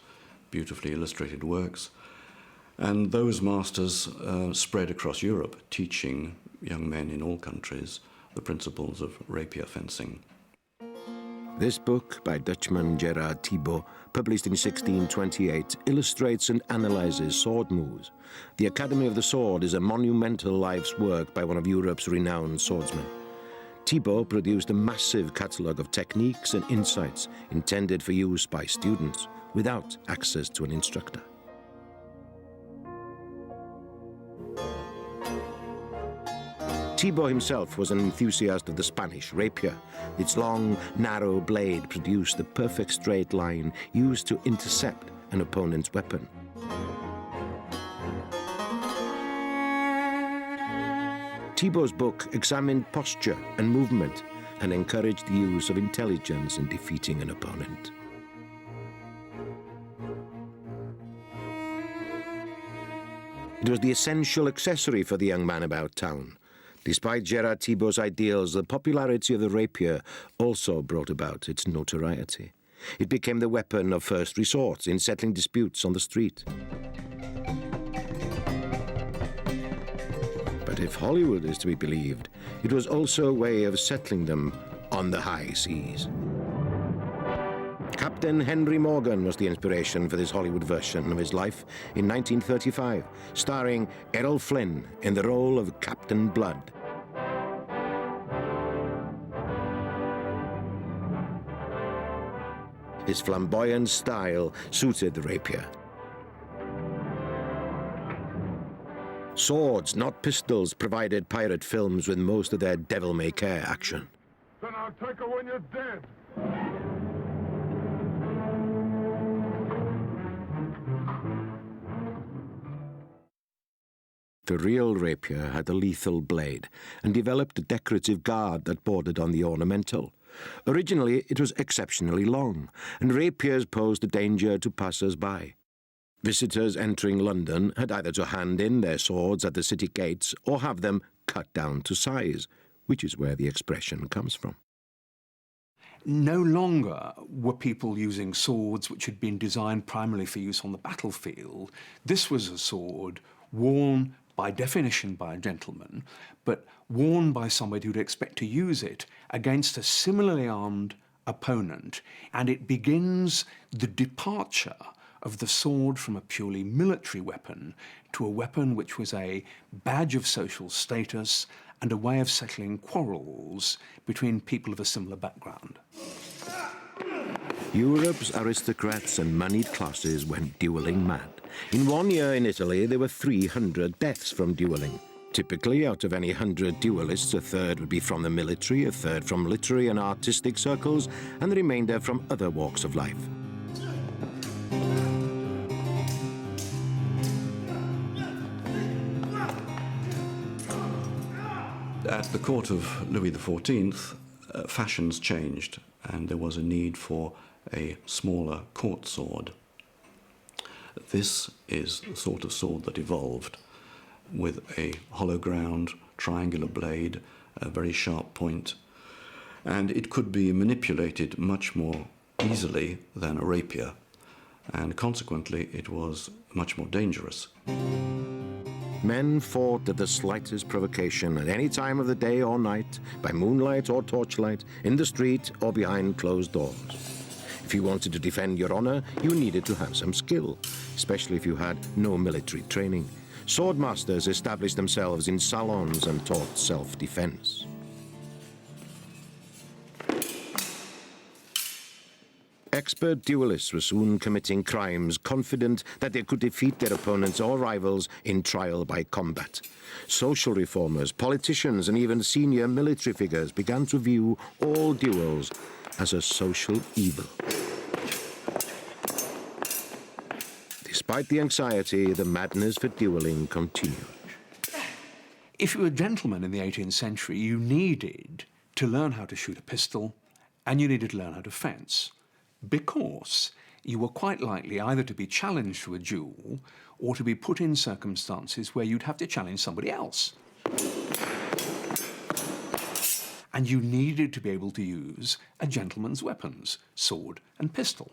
beautifully illustrated works. And those masters spread across Europe, teaching young men in all countries the principles of rapier fencing. This book, by Dutchman Gerard Thibaut, published in 1628, illustrates and analyses sword moves. The Academy of the Sword is a monumental life's work by one of Europe's renowned swordsmen. Thibaut produced a massive catalogue of techniques and insights intended for use by students without access to an instructor. Thibaut himself was an enthusiast of the Spanish rapier. Its long, narrow blade produced the perfect straight line used to intercept an opponent's weapon. Thibaut's book examined posture and movement and encouraged the use of intelligence in defeating an opponent. It was the essential accessory for the young man about town. Despite Gerard Thibaut's ideals, the popularity of the rapier also brought about its notoriety. It became the weapon of first resort in settling disputes on the street. But if Hollywood is to be believed, it was also a way of settling them on the high seas. Captain Henry Morgan was the inspiration for this Hollywood version of his life in 1935, starring Errol Flynn in the role of Captain Blood. His flamboyant style suited the rapier. Swords, not pistols, provided pirate films with most of their devil-may-care action. Then I'll take her when you're dead. The real rapier had a lethal blade and developed a decorative guard that bordered on the ornamental. Originally, it was exceptionally long, and rapiers posed a danger to passers-by. Visitors entering London had either to hand in their swords at the city gates or have them cut down to size, which is where the expression comes from. No longer were people using swords which had been designed primarily for use on the battlefield. This was a sword worn by definition by a gentleman, but worn by somebody who'd expect to use it against a similarly armed opponent. And it begins the departure of the sword from a purely military weapon to a weapon which was a badge of social status and a way of settling quarrels between people of a similar background. Europe's aristocrats and moneyed classes went duelling mad. In 1 year in Italy, there were 300 deaths from dueling. Typically, out of any 100 duelists, a third would be from the military, a third from literary and artistic circles, and the remainder from other walks of life. At the court of Louis XIV, fashions changed, and there was a need for a smaller court sword. This is the sort of sword that evolved with a hollow ground, triangular blade, a very sharp point, and it could be manipulated much more easily than a rapier, and consequently it was much more dangerous. Men fought at the slightest provocation at any time of the day or night, by moonlight or torchlight, in the street or behind closed doors. If you wanted to defend your honor, you needed to have some skill, especially if you had no military training. Swordmasters established themselves in salons and taught self-defense. Expert duelists were soon committing crimes, confident that they could defeat their opponents or rivals in trial by combat. Social reformers, politicians, and even senior military figures began to view all duels as a social evil. Despite the anxiety, the madness for dueling continued. If you were a gentleman in the 18th century, you needed to learn how to shoot a pistol, and you needed to learn how to fence, because you were quite likely either to be challenged to a duel or to be put in circumstances where you'd have to challenge somebody else. And you needed to be able to use a gentleman's weapons, sword and pistol.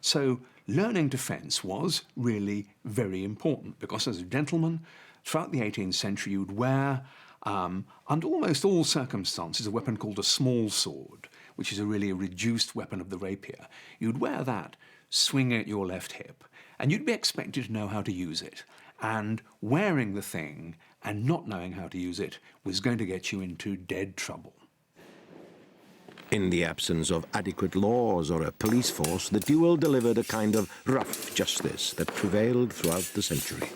So learning to fence was really very important, because as a gentleman, throughout the 18th century, you'd wear, under almost all circumstances, a weapon called a small sword, which is really a reduced weapon of the rapier. You'd wear that, swing at your left hip, and you'd be expected to know how to use it. And wearing the thing and not knowing how to use it was going to get you into dead trouble. In the absence of adequate laws or a police force, the duel delivered a kind of rough justice that prevailed throughout the century.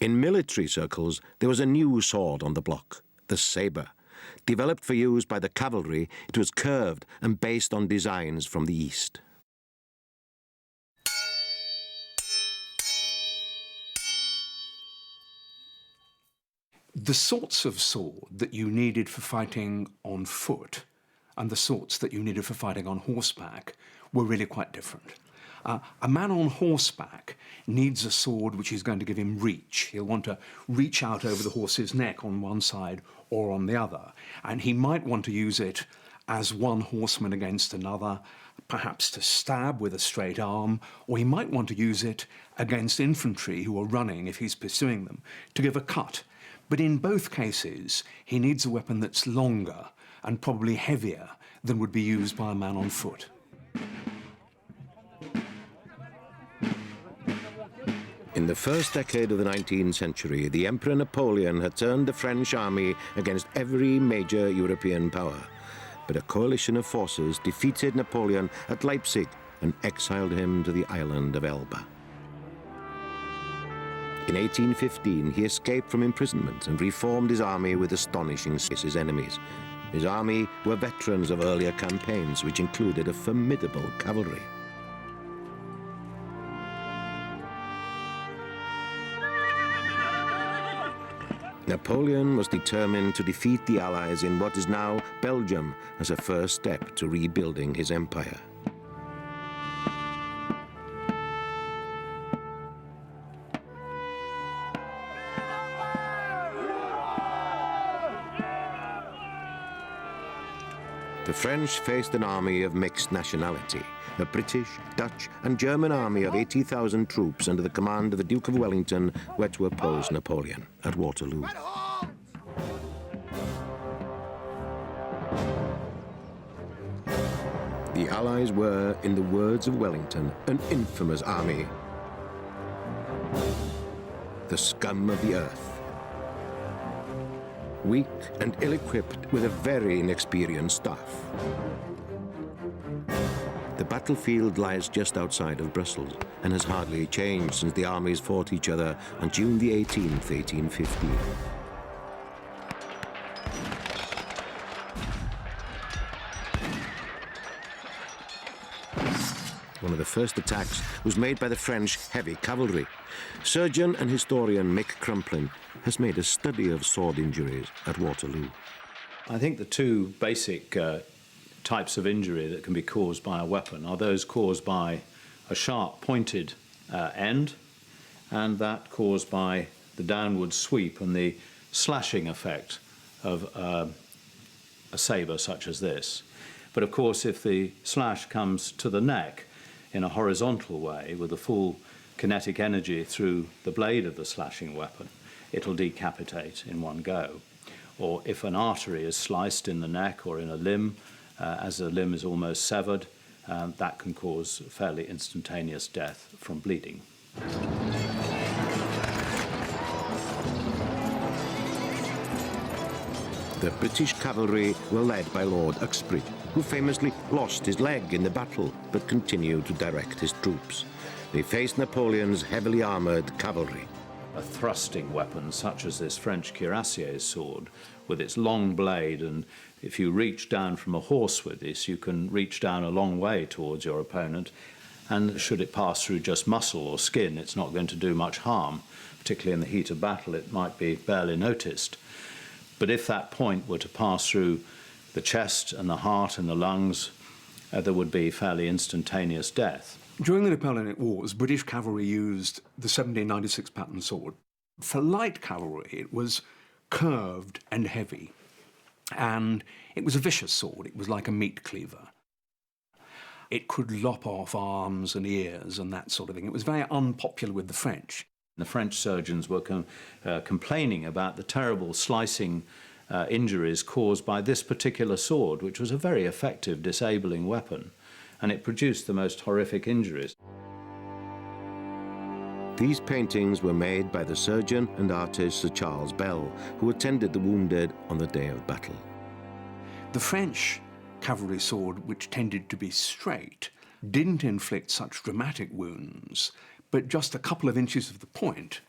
In military circles, there was a new sword on the block, the sabre. Developed for use by the cavalry, it was curved and based on designs from the East. The sorts of sword that you needed for fighting on foot and the sorts that you needed for fighting on horseback were really quite different. A man on horseback needs a sword which is going to give him reach. He'll want to reach out over the horse's neck on one side or on the other, and he might want to use it as one horseman against another, perhaps to stab with a straight arm, or he might want to use it against infantry who are running if he's pursuing them, to give a cut. But in both cases, he needs a weapon that's longer and probably heavier than would be used by a man on foot. In the first decade of the 19th century, the Emperor Napoleon had turned the French army against every major European power. But a coalition of forces defeated Napoleon at Leipzig and exiled him to the island of Elba. In 1815, he escaped from imprisonment and reformed his army with astonishing success his enemies. His army were veterans of earlier campaigns, which included a formidable cavalry. Napoleon was determined to defeat the Allies in what is now Belgium as a first step to rebuilding his empire. The French faced an army of mixed nationality. A British, Dutch and German army of 80,000 troops under the command of the Duke of Wellington were to oppose Napoleon at Waterloo. The Allies were, in the words of Wellington, an infamous army. The scum of the earth. Weak and ill-equipped with a very inexperienced staff. The battlefield lies just outside of Brussels and has hardly changed since the armies fought each other on June the 18th, 1815. One of the first attacks was made by the French heavy cavalry. Surgeon and historian Mick Crumplin has made a study of sword injuries at Waterloo. I think the two basic types of injury that can be caused by a weapon are those caused by a sharp pointed end and that caused by the downward sweep and the slashing effect of a sabre such as this. But of course, if the slash comes to the neck in a horizontal way with the full kinetic energy through the blade of the slashing weapon, it'll decapitate in one go. Or if an artery is sliced in the neck or in a limb, as the limb is almost severed, that can cause fairly instantaneous death from bleeding. The British cavalry were led by Lord Uxbridge, who famously lost his leg in the battle but continued to direct his troops. They faced Napoleon's heavily armoured cavalry. A thrusting weapon such as this French cuirassier's sword, with its long blade, and if you reach down from a horse with this, you can reach down a long way towards your opponent, and should it pass through just muscle or skin, it's not going to do much harm. Particularly in the heat of battle, it might be barely noticed. But if that point were to pass through the chest and the heart and the lungs, there would be fairly instantaneous death. During the Napoleonic Wars, British cavalry used the 1796 pattern sword. For light cavalry, it was curved and heavy, and it was a vicious sword. It was like a meat cleaver. It could lop off arms and ears and that sort of thing. It was very unpopular with the French. The French surgeons were complaining about the terrible slicing injuries caused by this particular sword, which was a very effective disabling weapon, and it produced the most horrific injuries. These paintings were made by the surgeon and artist Sir Charles Bell, who attended the wounded on the day of battle. The French cavalry sword, which tended to be straight, didn't inflict such dramatic wounds, but just a couple of inches of the point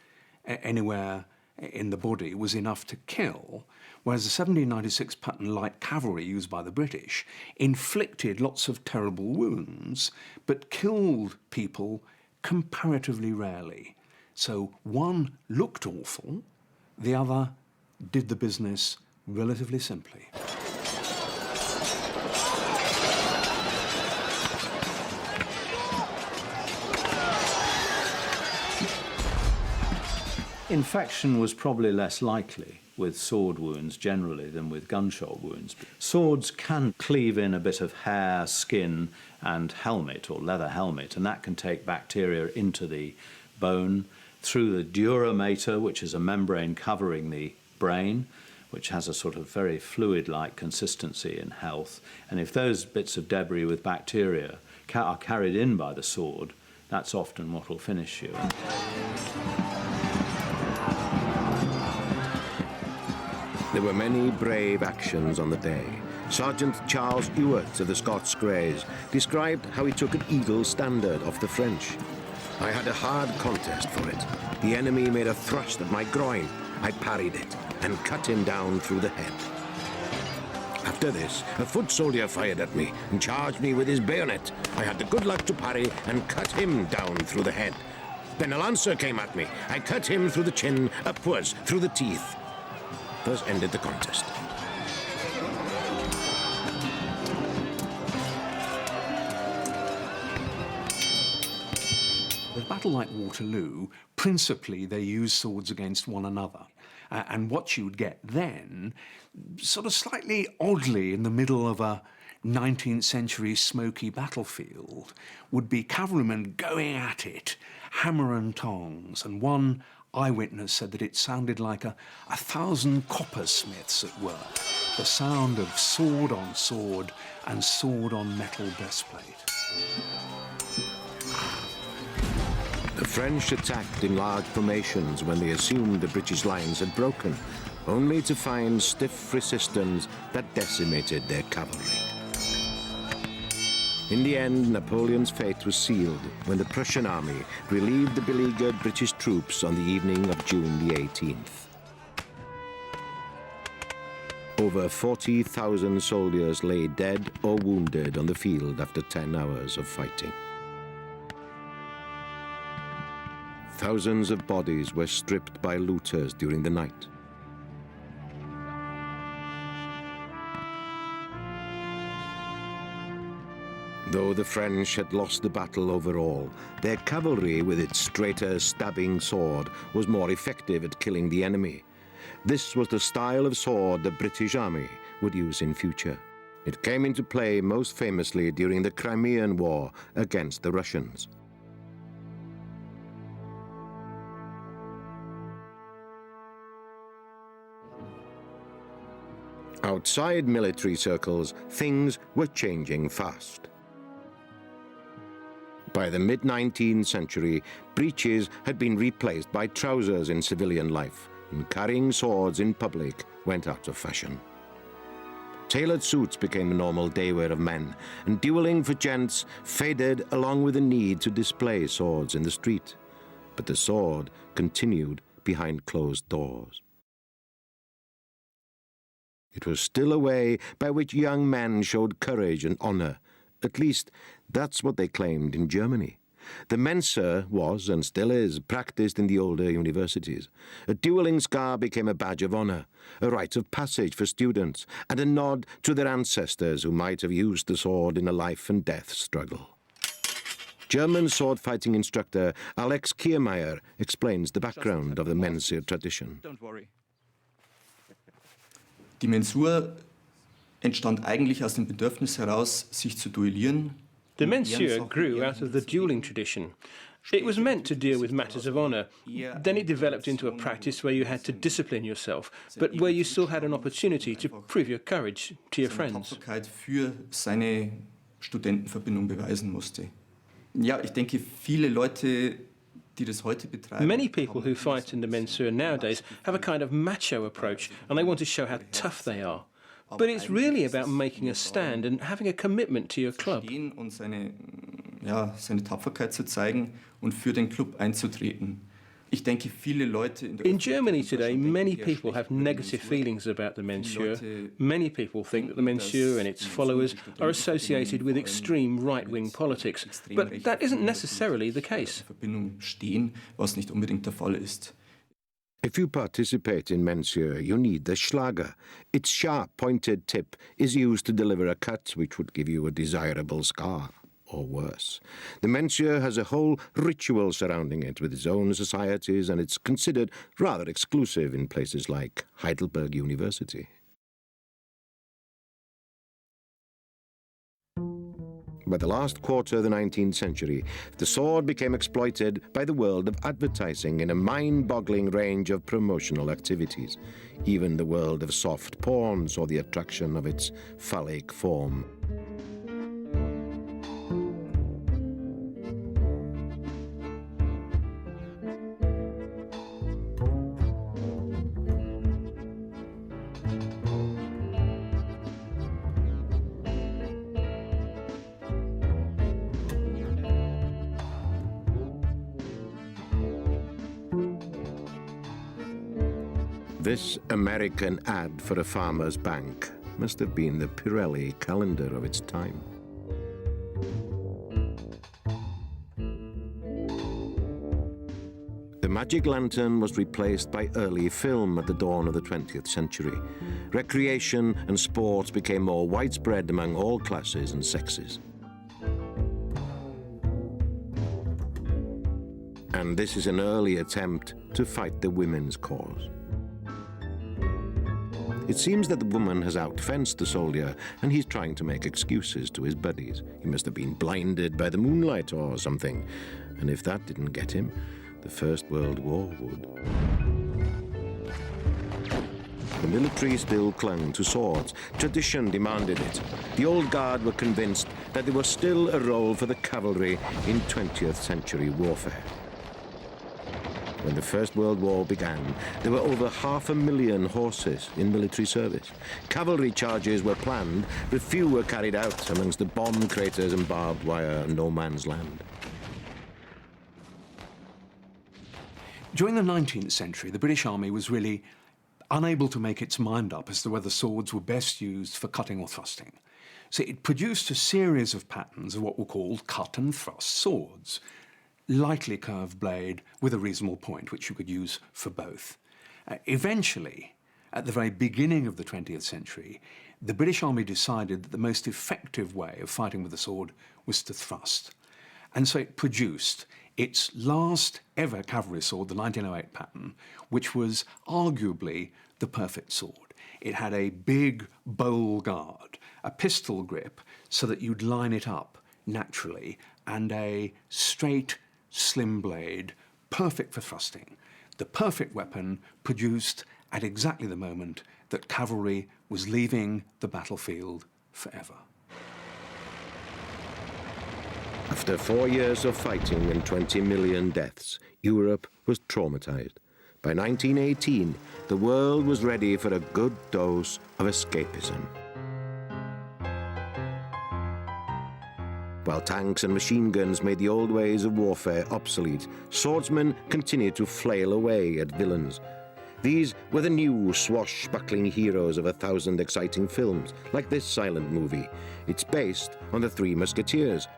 anywhere in the body was enough to kill, whereas the 1796 pattern light cavalry used by the British inflicted lots of terrible wounds, but killed people comparatively rarely. So one looked awful, the other did the business relatively simply. Infection was probably less likely with sword wounds generally than with gunshot wounds. Swords can cleave in a bit of hair, skin, and helmet or leather helmet, and that can take bacteria into the bone through the dura mater, which is a membrane covering the brain, which has a sort of very fluid-like consistency in health. And if those bits of debris with bacteria are carried in by the sword, that's often what will finish you. There were many brave actions on the day. Sergeant Charles Ewart of the Scots Greys described how he took an eagle standard off the French. I had a hard contest for it. The enemy made a thrust at my groin. I parried it and cut him down through the head. After this, a foot soldier fired at me and charged me with his bayonet. I had the good luck to parry and cut him down through the head. Then a lancer came at me. I cut him through the chin, upwards, through the teeth. Thus ended the contest. With a battle like Waterloo, principally they used swords against one another. And what you would get then, sort of slightly oddly in the middle of a 19th century smoky battlefield, would be cavalrymen going at it, hammer and tongs, and one eyewitness said that it sounded like 1,000 coppersmiths at work, the sound of sword on sword and sword on metal breastplate. The French attacked in large formations when they assumed the British lines had broken, only to find stiff resistance that decimated their cavalry. In the end, Napoleon's fate was sealed when the Prussian army relieved the beleaguered British troops on the evening of June the 18th. Over 40,000 soldiers lay dead or wounded on the field after 10 hours of fighting. Thousands of bodies were stripped by looters during the night. Though the French had lost the battle overall, their cavalry, with its straighter, stabbing sword, was more effective at killing the enemy. This was the style of sword the British Army would use in future. It came into play most famously during the Crimean War against the Russians. Outside military circles, things were changing fast. By the mid-19th century, breeches had been replaced by trousers in civilian life, and carrying swords in public went out of fashion. Tailored suits became the normal day wear of men, and dueling for gents faded along with the need to display swords in the street. But the sword continued behind closed doors. It was still a way by which young men showed courage and honour. At least, that's what they claimed in Germany. The Mensa was, and still is, practiced in the older universities. A dueling scar became a badge of honour, a rite of passage for students, and a nod to their ancestors who might have used the sword in a life-and-death struggle. German sword-fighting instructor Alex Kiermeier explains the background of the Mensa tradition. Don't worry. Die Mensur entstand eigentlich aus dem Bedürfnis heraus, sich zu duellieren. The mensure grew out of the dueling tradition. It was meant to deal with matters of honour. Then it developed into a practice where you had to discipline yourself, but where you still had an opportunity to prove your courage to your friends. Für seine Studentenverbindung beweisen musste. Ja, ich denke, viele Leute, die das heute betreiben. Many people who fight in the mensure nowadays have a kind of macho approach, and they want to show how tough they are. But it's really about making a stand and having a commitment to your club. Und seine Tapferkeit zu zeigen und für den Club einzutreten. Ich denke, viele Leute in Germany today, many people have negative feelings about the mensure. Many people think that the mensure and its followers are associated with extreme right-wing politics, but that isn't necessarily the case. Was nicht unbedingt der Fall ist. If you participate in mensure, you need the Schlager. Its sharp, pointed tip is used to deliver a cut which would give you a desirable scar, or worse. The mensure has a whole ritual surrounding it with its own societies, and it's considered rather exclusive in places like Heidelberg University. By the last quarter of the 19th century, the sword became exploited by the world of advertising in a mind-boggling range of promotional activities. Even the world of soft porn saw the attraction of its phallic form. This American ad for a farmer's bank must have been the Pirelli calendar of its time. The magic lantern was replaced by early film at the dawn of the 20th century. Recreation and sports became more widespread among all classes and sexes. And this is an early attempt to fight the women's cause. It seems that the woman has outfenced the soldier, and he's trying to make excuses to his buddies. He must have been blinded by the moonlight or something. And if that didn't get him, the First World War would. The military still clung to swords. Tradition demanded it. The old guard were convinced that there was still a role for the cavalry in 20th century warfare. When the First World War began, there were over 500,000 horses in military service. Cavalry charges were planned, but few were carried out amongst the bomb craters and barbed wire and no man's land. During the 19th century, the British Army was really unable to make its mind up as to whether swords were best used for cutting or thrusting. So it produced a series of patterns of what were called cut and thrust swords. Lightly curved blade with a reasonable point, which you could use for both. Eventually, at the very beginning of the 20th century, the British Army decided that the most effective way of fighting with the sword was to thrust. And so it produced its last ever cavalry sword, the 1908 pattern, which was arguably the perfect sword. It had a big bowl guard, a pistol grip so that you'd line it up naturally, and a straight, slim blade, perfect for thrusting. The perfect weapon produced at exactly the moment that cavalry was leaving the battlefield forever. After 4 years of fighting and 20 million deaths, Europe was traumatized. By 1918, the world was ready for a good dose of escapism. While tanks and machine guns made the old ways of warfare obsolete, swordsmen continued to flail away at villains. These were the new swashbuckling heroes of 1,000 exciting films, like this silent movie. It's based on the Three Musketeers.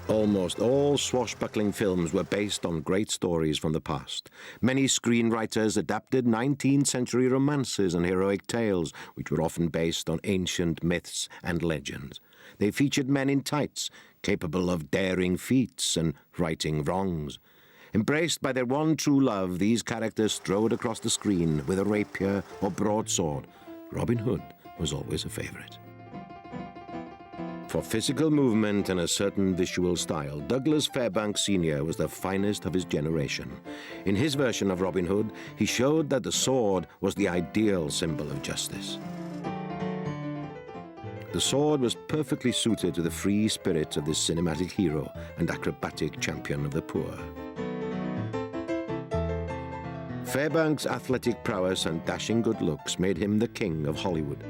Almost all swashbuckling films were based on great stories from the past. Many screenwriters adapted 19th century romances and heroic tales, which were often based on ancient myths and legends. They featured men in tights, capable of daring feats and righting wrongs. Embraced by their one true love, these characters strode across the screen with a rapier or broadsword. Robin Hood was always a favorite. For physical movement and a certain visual style, Douglas Fairbanks Sr. was the finest of his generation. In his version of Robin Hood, he showed that the sword was the ideal symbol of justice. The sword was perfectly suited to the free spirit of this cinematic hero and acrobatic champion of the poor. Fairbanks' athletic prowess and dashing good looks made him the king of Hollywood.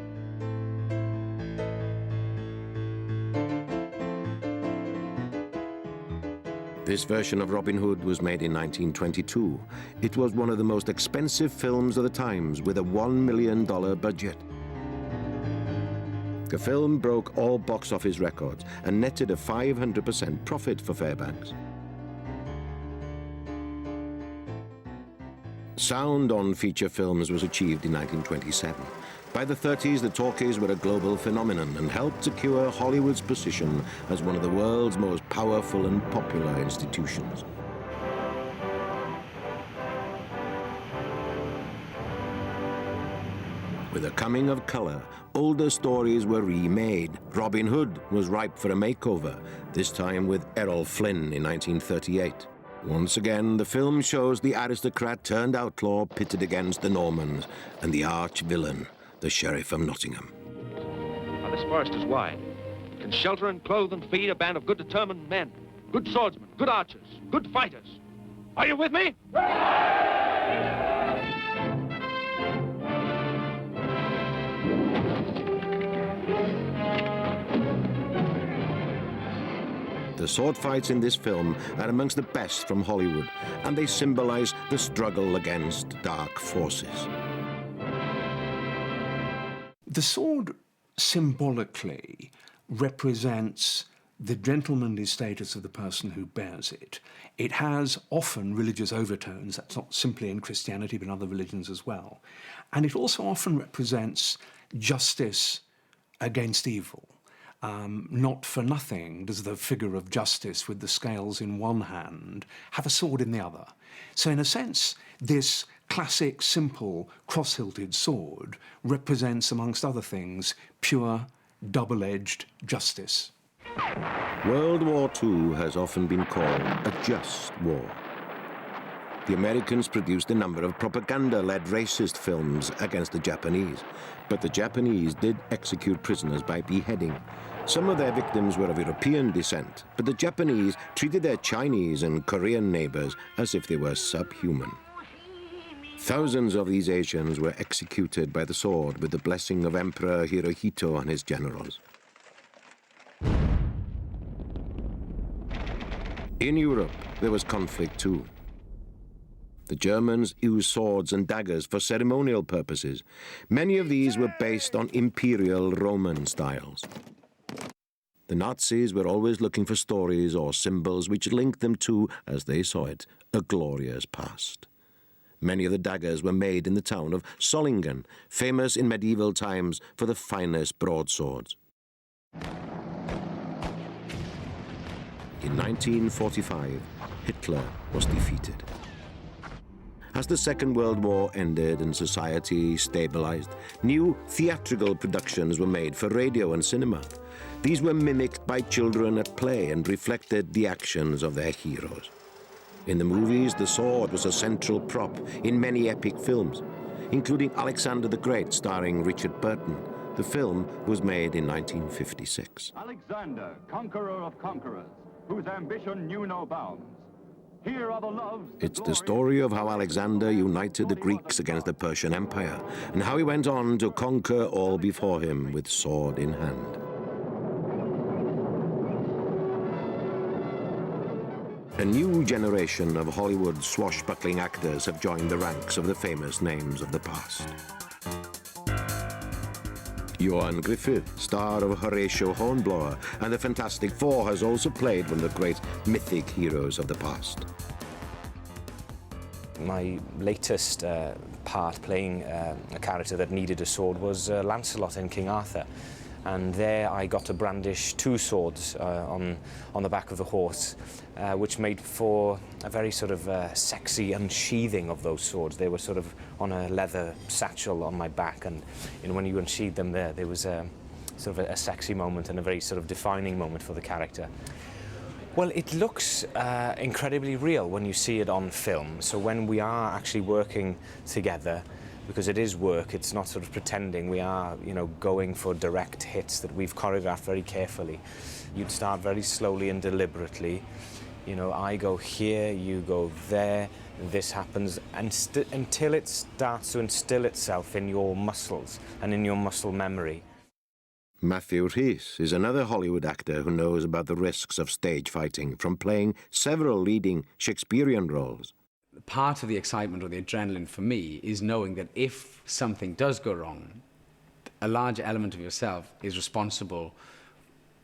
This version of Robin Hood was made in 1922. It was one of the most expensive films of the times, with a $1 million budget. The film broke all box office records and netted a 500% profit for Fairbanks. Sound on feature films was achieved in 1927. By the 30s, the talkies were a global phenomenon and helped secure Hollywood's position as one of the world's most powerful and popular institutions. With the coming of color, older stories were remade. Robin Hood was ripe for a makeover, this time with Errol Flynn in 1938. Once again, the film shows the aristocrat turned outlaw pitted against the Normans and the arch-villain, the Sheriff of Nottingham. Now, this forest is wide. It can shelter and clothe and feed a band of good determined men, good swordsmen, good archers, good fighters. Are you with me? The sword fights in this film are amongst the best from Hollywood, and they symbolize the struggle against dark forces. The sword symbolically represents the gentlemanly status of the person who bears it. It has often religious overtones. That's not simply in Christianity, but in other religions as well. And it also often represents justice against evil. Not for nothing does the figure of justice with the scales in one hand have a sword in the other. So in a sense, this classic, simple, cross-hilted sword represents, amongst other things, pure, double-edged justice. World War II has often been called a just war. The Americans produced a number of propaganda-led racist films against the Japanese, but the Japanese did execute prisoners by beheading. Some of their victims were of European descent, but the Japanese treated their Chinese and Korean neighbors as if they were subhuman. Thousands of these Asians were executed by the sword with the blessing of Emperor Hirohito and his generals. In Europe, there was conflict too. The Germans used swords and daggers for ceremonial purposes. Many of these were based on imperial Roman styles. The Nazis were always looking for stories or symbols which linked them to, as they saw it, a glorious past. Many of the daggers were made in the town of Solingen, famous in medieval times for the finest broadswords. In 1945, Hitler was defeated. As the Second World War ended and society stabilized, new theatrical productions were made for radio and cinema. These were mimicked by children at play and reflected the actions of their heroes. In the movies, the sword was a central prop in many epic films, including Alexander the Great, starring Richard Burton. The film was made in 1956. Alexander, conqueror of conquerors, whose ambition knew no bounds. It's the story of how Alexander united the Greeks against the Persian Empire, and how he went on to conquer all before him with sword in hand. A new generation of Hollywood swashbuckling actors have joined the ranks of the famous names of the past. Johan Griffith, star of Horatio Hornblower, and the Fantastic Four, has also played one of the great mythic heroes of the past. My latest part playing a character that needed a sword was Lancelot in King Arthur. And there I got to brandish two swords on the back of the horse, which made for a very sort of sexy unsheathing of those swords. They were sort of on a leather satchel on my back, and when you unsheathed them there was sort of a sexy moment and a very sort of defining moment for the character. Well, it looks incredibly real when you see it on film. So when we are actually working together, because it is work, it's not sort of pretending, we are, going for direct hits that we've choreographed very carefully. You'd start very slowly and deliberately. I go here, you go there, this happens, and until it starts to instill itself in your muscles and in your muscle memory. Matthew Rhys is another Hollywood actor who knows about the risks of stage fighting from playing several leading Shakespearean roles. Part of the excitement or the adrenaline for me is knowing that if something does go wrong, a large element of yourself is responsible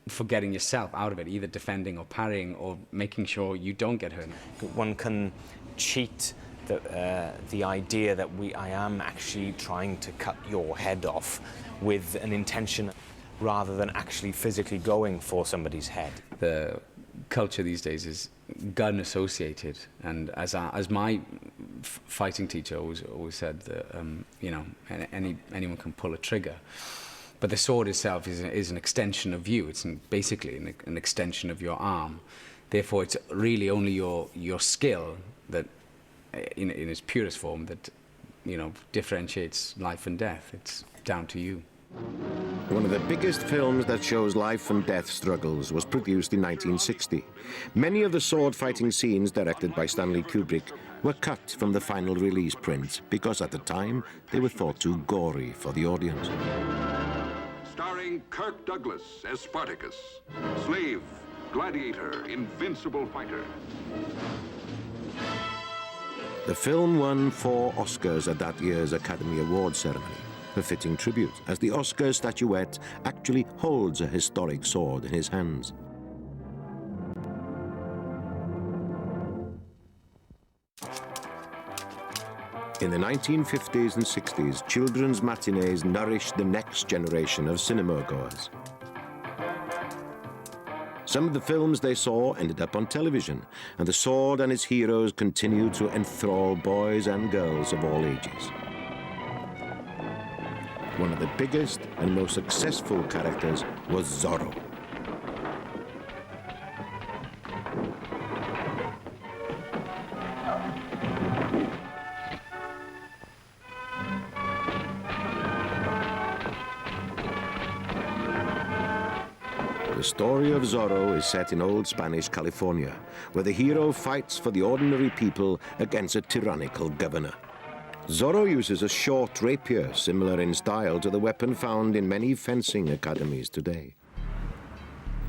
for getting yourself out of it, either defending or parrying or making sure you don't get hurt. One can cheat the idea that I am actually trying to cut your head off with an intention rather than actually physically going for somebody's head. The culture these days is gun associated, and as my fighting teacher always said, that anyone can pull a trigger, but the sword itself is an extension of you. It's basically an extension of your arm. Therefore, it's really only your skill that, in its purest form, that differentiates life and death. It's down to you. One of the biggest films that shows life and death struggles was produced in 1960. Many of the sword-fighting scenes directed by Stanley Kubrick were cut from the final release print because at the time they were thought too gory for the audience. Starring Kirk Douglas as Spartacus, slave, gladiator, invincible fighter. The film won 4 Oscars at that year's Academy Awards ceremony. A fitting tribute, as the Oscar statuette actually holds a historic sword in his hands. In the 1950s and 60s, children's matinees nourished the next generation of cinema-goers. Some of the films they saw ended up on television, and the sword and its heroes continue to enthrall boys and girls of all ages. One of the biggest and most successful characters was Zorro. The story of Zorro is set in old Spanish California, where the hero fights for the ordinary people against a tyrannical governor. Zorro uses a short rapier, similar in style to the weapon found in many fencing academies today.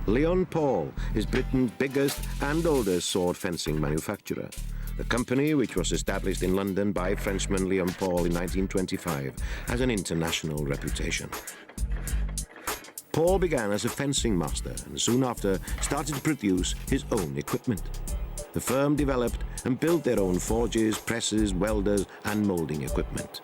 Leon Paul is Britain's biggest and oldest sword fencing manufacturer. The company, which was established in London by Frenchman Leon Paul in 1925, has an international reputation. Paul began as a fencing master and soon after started to produce his own equipment. The firm developed and built their own forges, presses, welders, and molding equipment.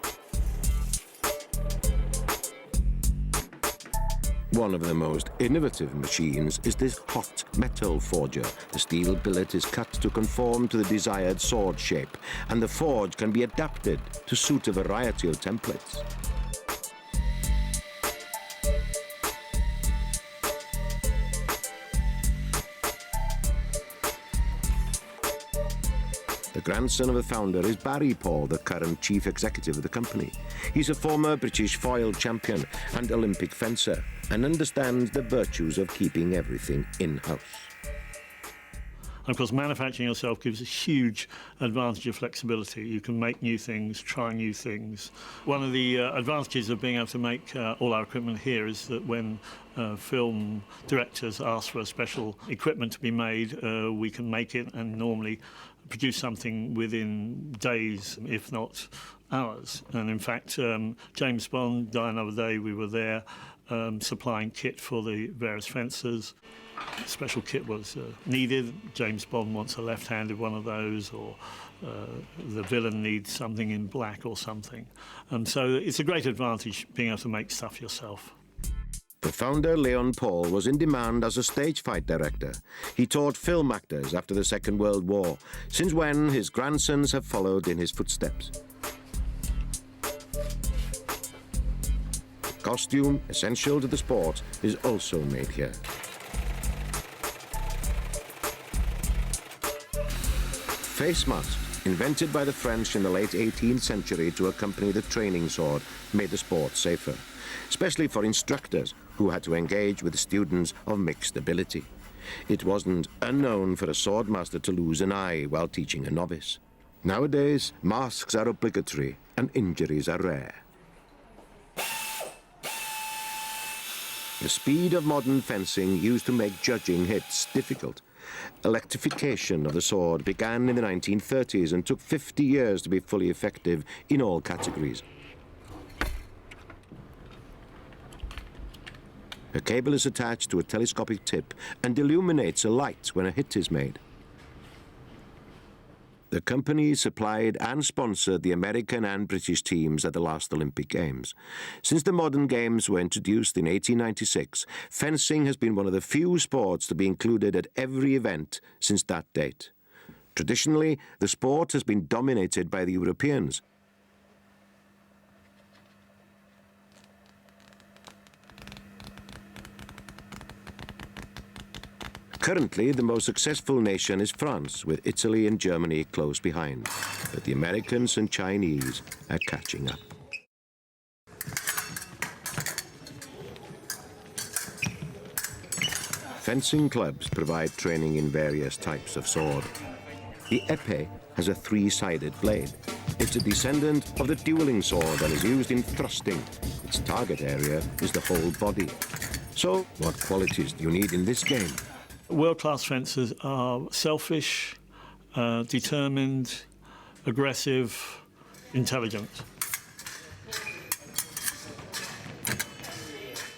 One of the most innovative machines is this hot metal forger. The steel billet is cut to conform to the desired sword shape, and the forge can be adapted to suit a variety of templates. The grandson of the founder is Barry Paul, the current chief executive of the company. He's a former British foil champion and Olympic fencer and understands the virtues of keeping everything in-house. And of course, manufacturing yourself gives a huge advantage of flexibility. You can make new things, try new things. One of the advantages of being able to make all our equipment here is that when film directors ask for a special equipment to be made, we can make it and normally produce something within days, if not hours. And in fact, James Bond, Die Another Day, we were there supplying kit for the various fencers. Special kit was needed. James Bond wants a left-handed one of those, or the villain needs something in black or something. So it's a great advantage being able to make stuff yourself. The founder, Leon Paul, was in demand as a stage fight director. He taught film actors after the Second World War, since when his grandsons have followed in his footsteps. Costume, essential to the sport, is also made here. Face masks, invented by the French in the late 18th century to accompany the training sword, made the sport safer, especially for instructors who had to engage with students of mixed ability. It wasn't unknown for a swordmaster to lose an eye while teaching a novice. Nowadays, masks are obligatory and injuries are rare. The speed of modern fencing used to make judging hits difficult. Electrification of the sword began in the 1930s and took 50 years to be fully effective in all categories. A cable is attached to a telescopic tip and illuminates a light when a hit is made. The company supplied and sponsored the American and British teams at the last Olympic Games. Since the modern games were introduced in 1896, fencing has been one of the few sports to be included at every event since that date. Traditionally, the sport has been dominated by the Europeans. Currently, the most successful nation is France, with Italy and Germany close behind. But the Americans and Chinese are catching up. Fencing clubs provide training in various types of sword. The épée has a three-sided blade. It's a descendant of the dueling sword and is used in thrusting. Its target area is the whole body. So, what qualities do you need in this game? World-class fencers are selfish, determined, aggressive, intelligent.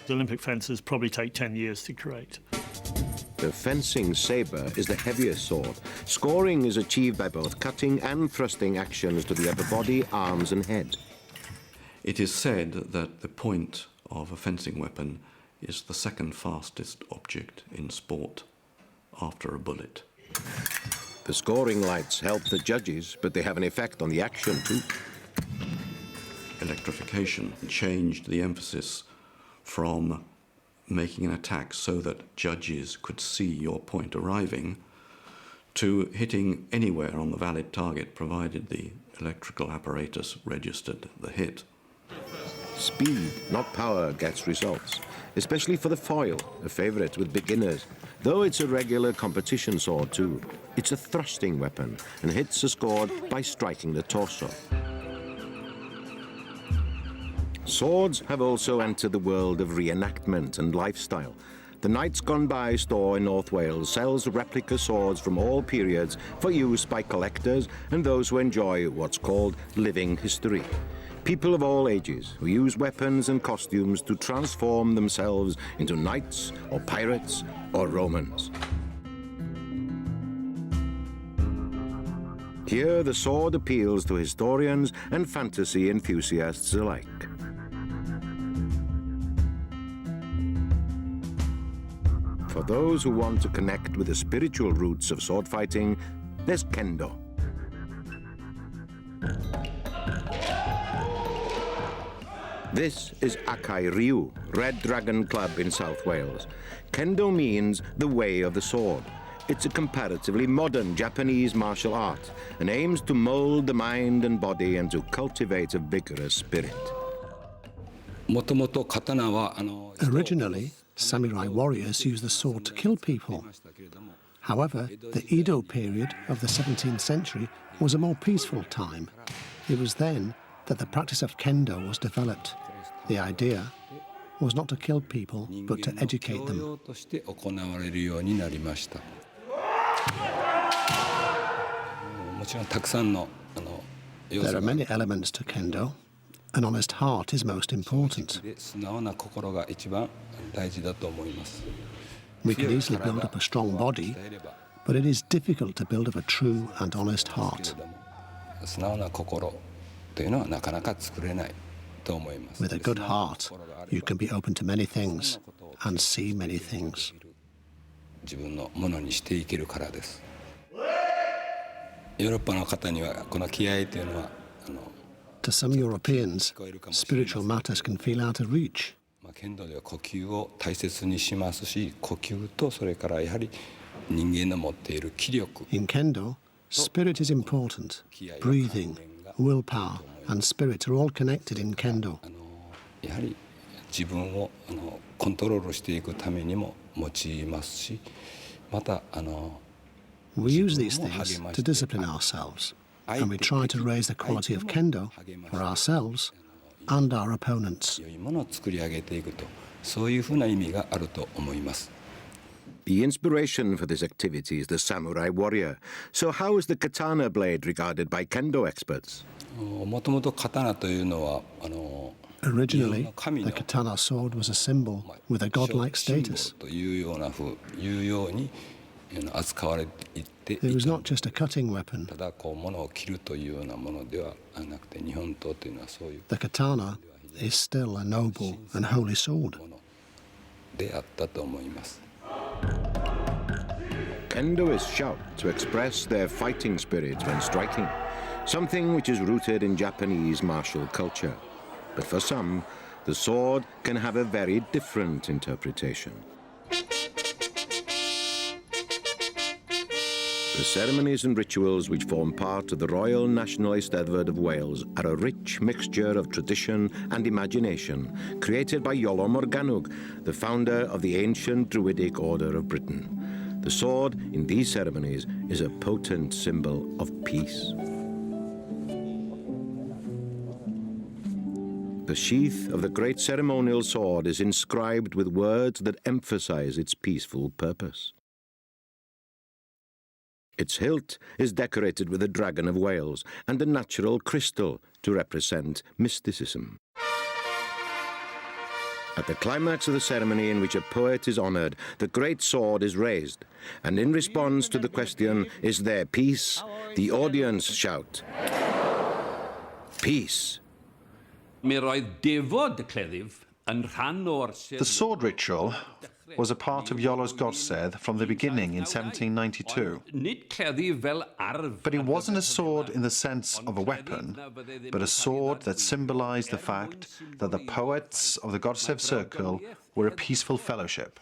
The Olympic fencers probably take 10 years to create. The fencing sabre is the heaviest sword. Scoring is achieved by both cutting and thrusting actions to the upper body, arms and head. It is said that the point of a fencing weapon is the second fastest object in sport, after a bullet. The scoring lights help the judges, but they have an effect on the action too. Electrification changed the emphasis from making an attack so that judges could see your point arriving to hitting anywhere on the valid target, provided the electrical apparatus registered the hit. Speed, not power, gets results, especially for the foil, a favourite with beginners. Though it's a regular competition sword too, it's a thrusting weapon and hits are scored by striking the torso. Swords have also entered the world of reenactment and lifestyle. The Knights Gone By store in North Wales sells replica swords from all periods for use by collectors and those who enjoy what's called living history. People of all ages who use weapons and costumes to transform themselves into knights or pirates or Romans. Here the sword appeals to historians and fantasy enthusiasts alike. For those who want to connect with the spiritual roots of sword fighting, there's Kendo. This is Akai Ryu, Red Dragon Club in South Wales. Kendo means the way of the sword. It's a comparatively modern Japanese martial art and aims to mold the mind and body and to cultivate a vigorous spirit. Originally, samurai warriors used the sword to kill people. However, the Edo period of the 17th century was a more peaceful time. It was then that the practice of kendo was developed. The idea was not to kill people, but to educate them. There are many elements to kendo. An honest heart is most important. We can easily build up a strong body, but it is difficult to build up a true and honest heart. With a good heart, you can be open to many things and see many things. To some Europeans, spiritual matters can feel out of reach. In kendo, spirit is important. Breathing, willpower, and spirit are all connected in kendo. We use these things to discipline ourselves, and we try to raise the quality of kendo for ourselves and our opponents. The inspiration for this activity is the samurai warrior. So how is the katana blade regarded by kendo experts? Originally, the katana sword was a symbol with a godlike status. It was not just a cutting weapon. The katana is still a noble and holy sword. Kendo is shout to express their fighting spirit when striking, something which is rooted in Japanese martial culture. But for some, the sword can have a very different interpretation. The ceremonies and rituals which form part of the Royal National Eisteddfod of Wales are a rich mixture of tradition and imagination created by Iolo Morgannwg, the founder of the ancient Druidic Order of Britain. The sword in these ceremonies is a potent symbol of peace. The sheath of the great ceremonial sword is inscribed with words that emphasize its peaceful purpose. Its hilt is decorated with a dragon of Wales and a natural crystal to represent mysticism. At the climax of the ceremony in which a poet is honoured, the great sword is raised, and in response to the question, "Is there peace?" the audience shout, "Peace." The sword ritual was a part of Iolo's godsedd from the beginning in 1792. But it wasn't a sword in the sense of a weapon, but a sword that symbolised the fact that the poets of the godsedd circle were a peaceful fellowship.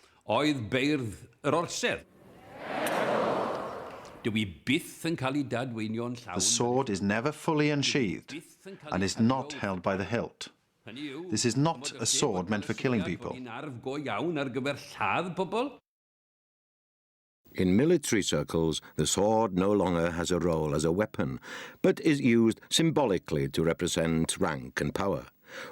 The sword is never fully unsheathed and is not held by the hilt. This is not a sword meant for killing people. In military circles, the sword no longer has a role as a weapon, but is used symbolically to represent rank and power.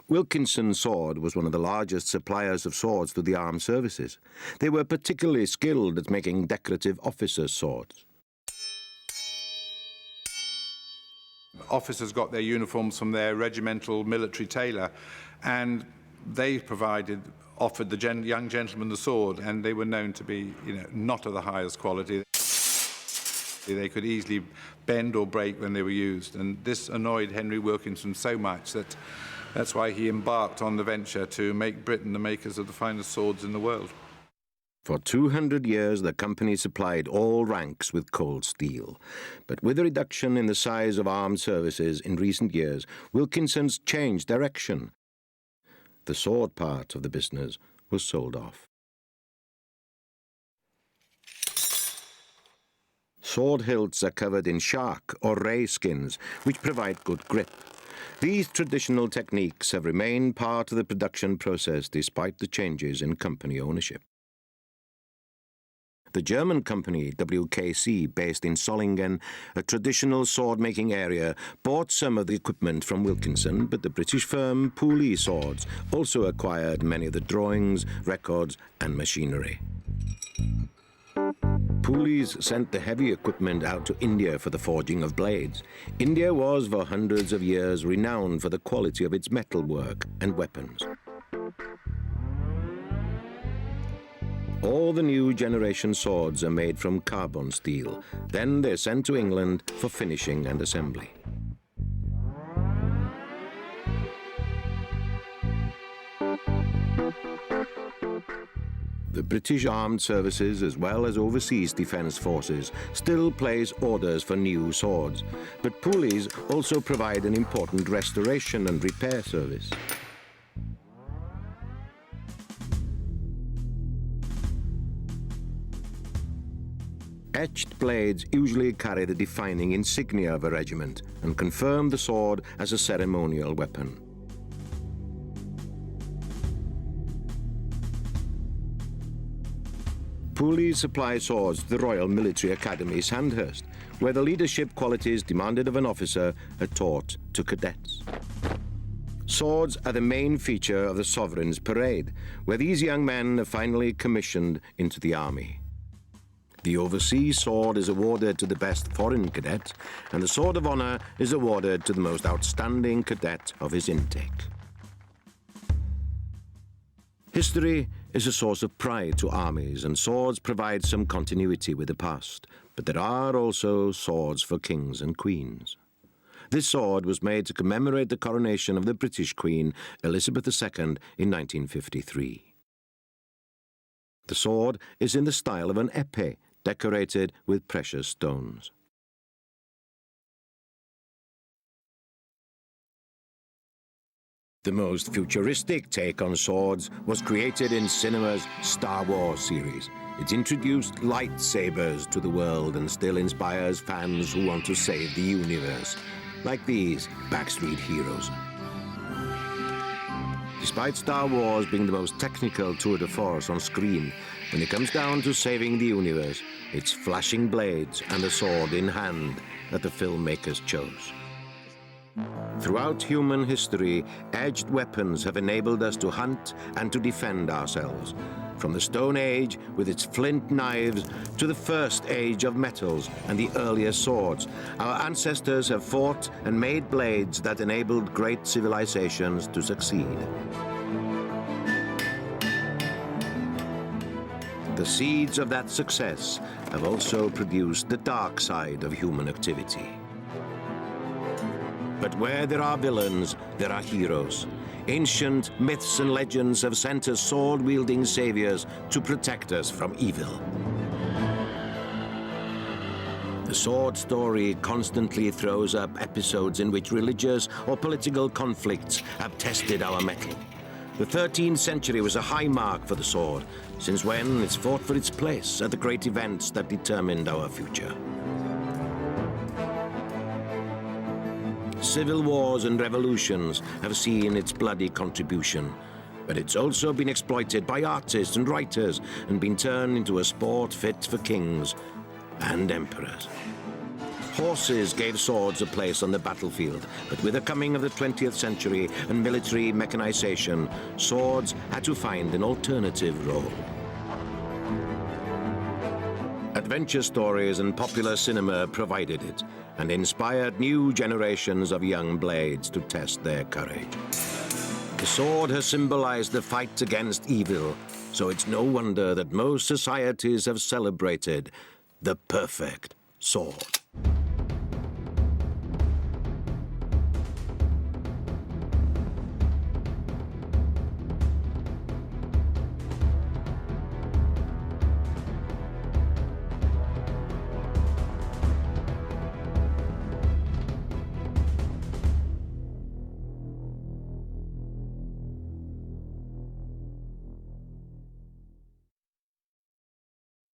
Wilkinson's sword was one of the largest suppliers of swords to the armed services. They were particularly skilled at making decorative officers' swords. Officers got their uniforms from their regimental military tailor, and they offered the young gentleman the sword, and they were known to be, not of the highest quality. They could easily bend or break when they were used, and this annoyed Henry Wilkinson so much that that's why he embarked on the venture to make Britain the makers of the finest swords in the world. For 200 years, the company supplied all ranks with cold steel. But with a reduction in the size of armed services in recent years, Wilkinson's changed direction. The sword part of the business was sold off. Sword hilts are covered in shark or ray skins, which provide good grip. These traditional techniques have remained part of the production process despite the changes in company ownership. The German company, WKC, based in Solingen, a traditional sword-making area, bought some of the equipment from Wilkinson, but the British firm Pooley Swords also acquired many of the drawings, records and machinery. Pooley's sent the heavy equipment out to India for the forging of blades. India was for hundreds of years renowned for the quality of its metalwork and weapons. All the new generation swords are made from carbon steel. Then they're sent to England for finishing and assembly. The British Armed Services, as well as overseas defence forces, still place orders for new swords. But Pooley's also provide an important restoration and repair service. Etched blades usually carry the defining insignia of a regiment and confirm the sword as a ceremonial weapon. Pooley supplies swords to the Royal Military Academy, Sandhurst, where the leadership qualities demanded of an officer are taught to cadets. Swords are the main feature of the Sovereign's parade, where these young men are finally commissioned into the army. The overseas sword is awarded to the best foreign cadet, and the Sword of Honour is awarded to the most outstanding cadet of his intake. History is a source of pride to armies, and swords provide some continuity with the past. But there are also swords for kings and queens. This sword was made to commemorate the coronation of the British Queen, Elizabeth II, in 1953. The sword is in the style of an épée, decorated with precious stones. The most futuristic take on swords was created in cinema's Star Wars series. It introduced lightsabers to the world and still inspires fans who want to save the universe, like these backstreet heroes. Despite Star Wars being the most technical tour de force on screen, when it comes down to saving the universe, it's flashing blades and a sword in hand that the filmmakers chose. Throughout human history, edged weapons have enabled us to hunt and to defend ourselves. From the Stone Age, with its flint knives, to the First Age of metals and the earlier swords, our ancestors have fought and made blades that enabled great civilizations to succeed. The seeds of that success have also produced the dark side of human activity. But where there are villains, there are heroes. Ancient myths and legends have sent us sword-wielding saviors to protect us from evil. The sword story constantly throws up episodes in which religious or political conflicts have tested our mettle. The 13th century was a high mark for the sword, since when it's fought for its place at the great events that determined our future. Civil wars and revolutions have seen its bloody contribution, but it's also been exploited by artists and writers and been turned into a sport fit for kings and emperors. Horses gave swords a place on the battlefield, but with the coming of the 20th century and military mechanization, swords had to find an alternative role. Adventure stories and popular cinema provided it, and inspired new generations of young blades to test their courage. The sword has symbolized the fight against evil, so it's no wonder that most societies have celebrated the perfect sword.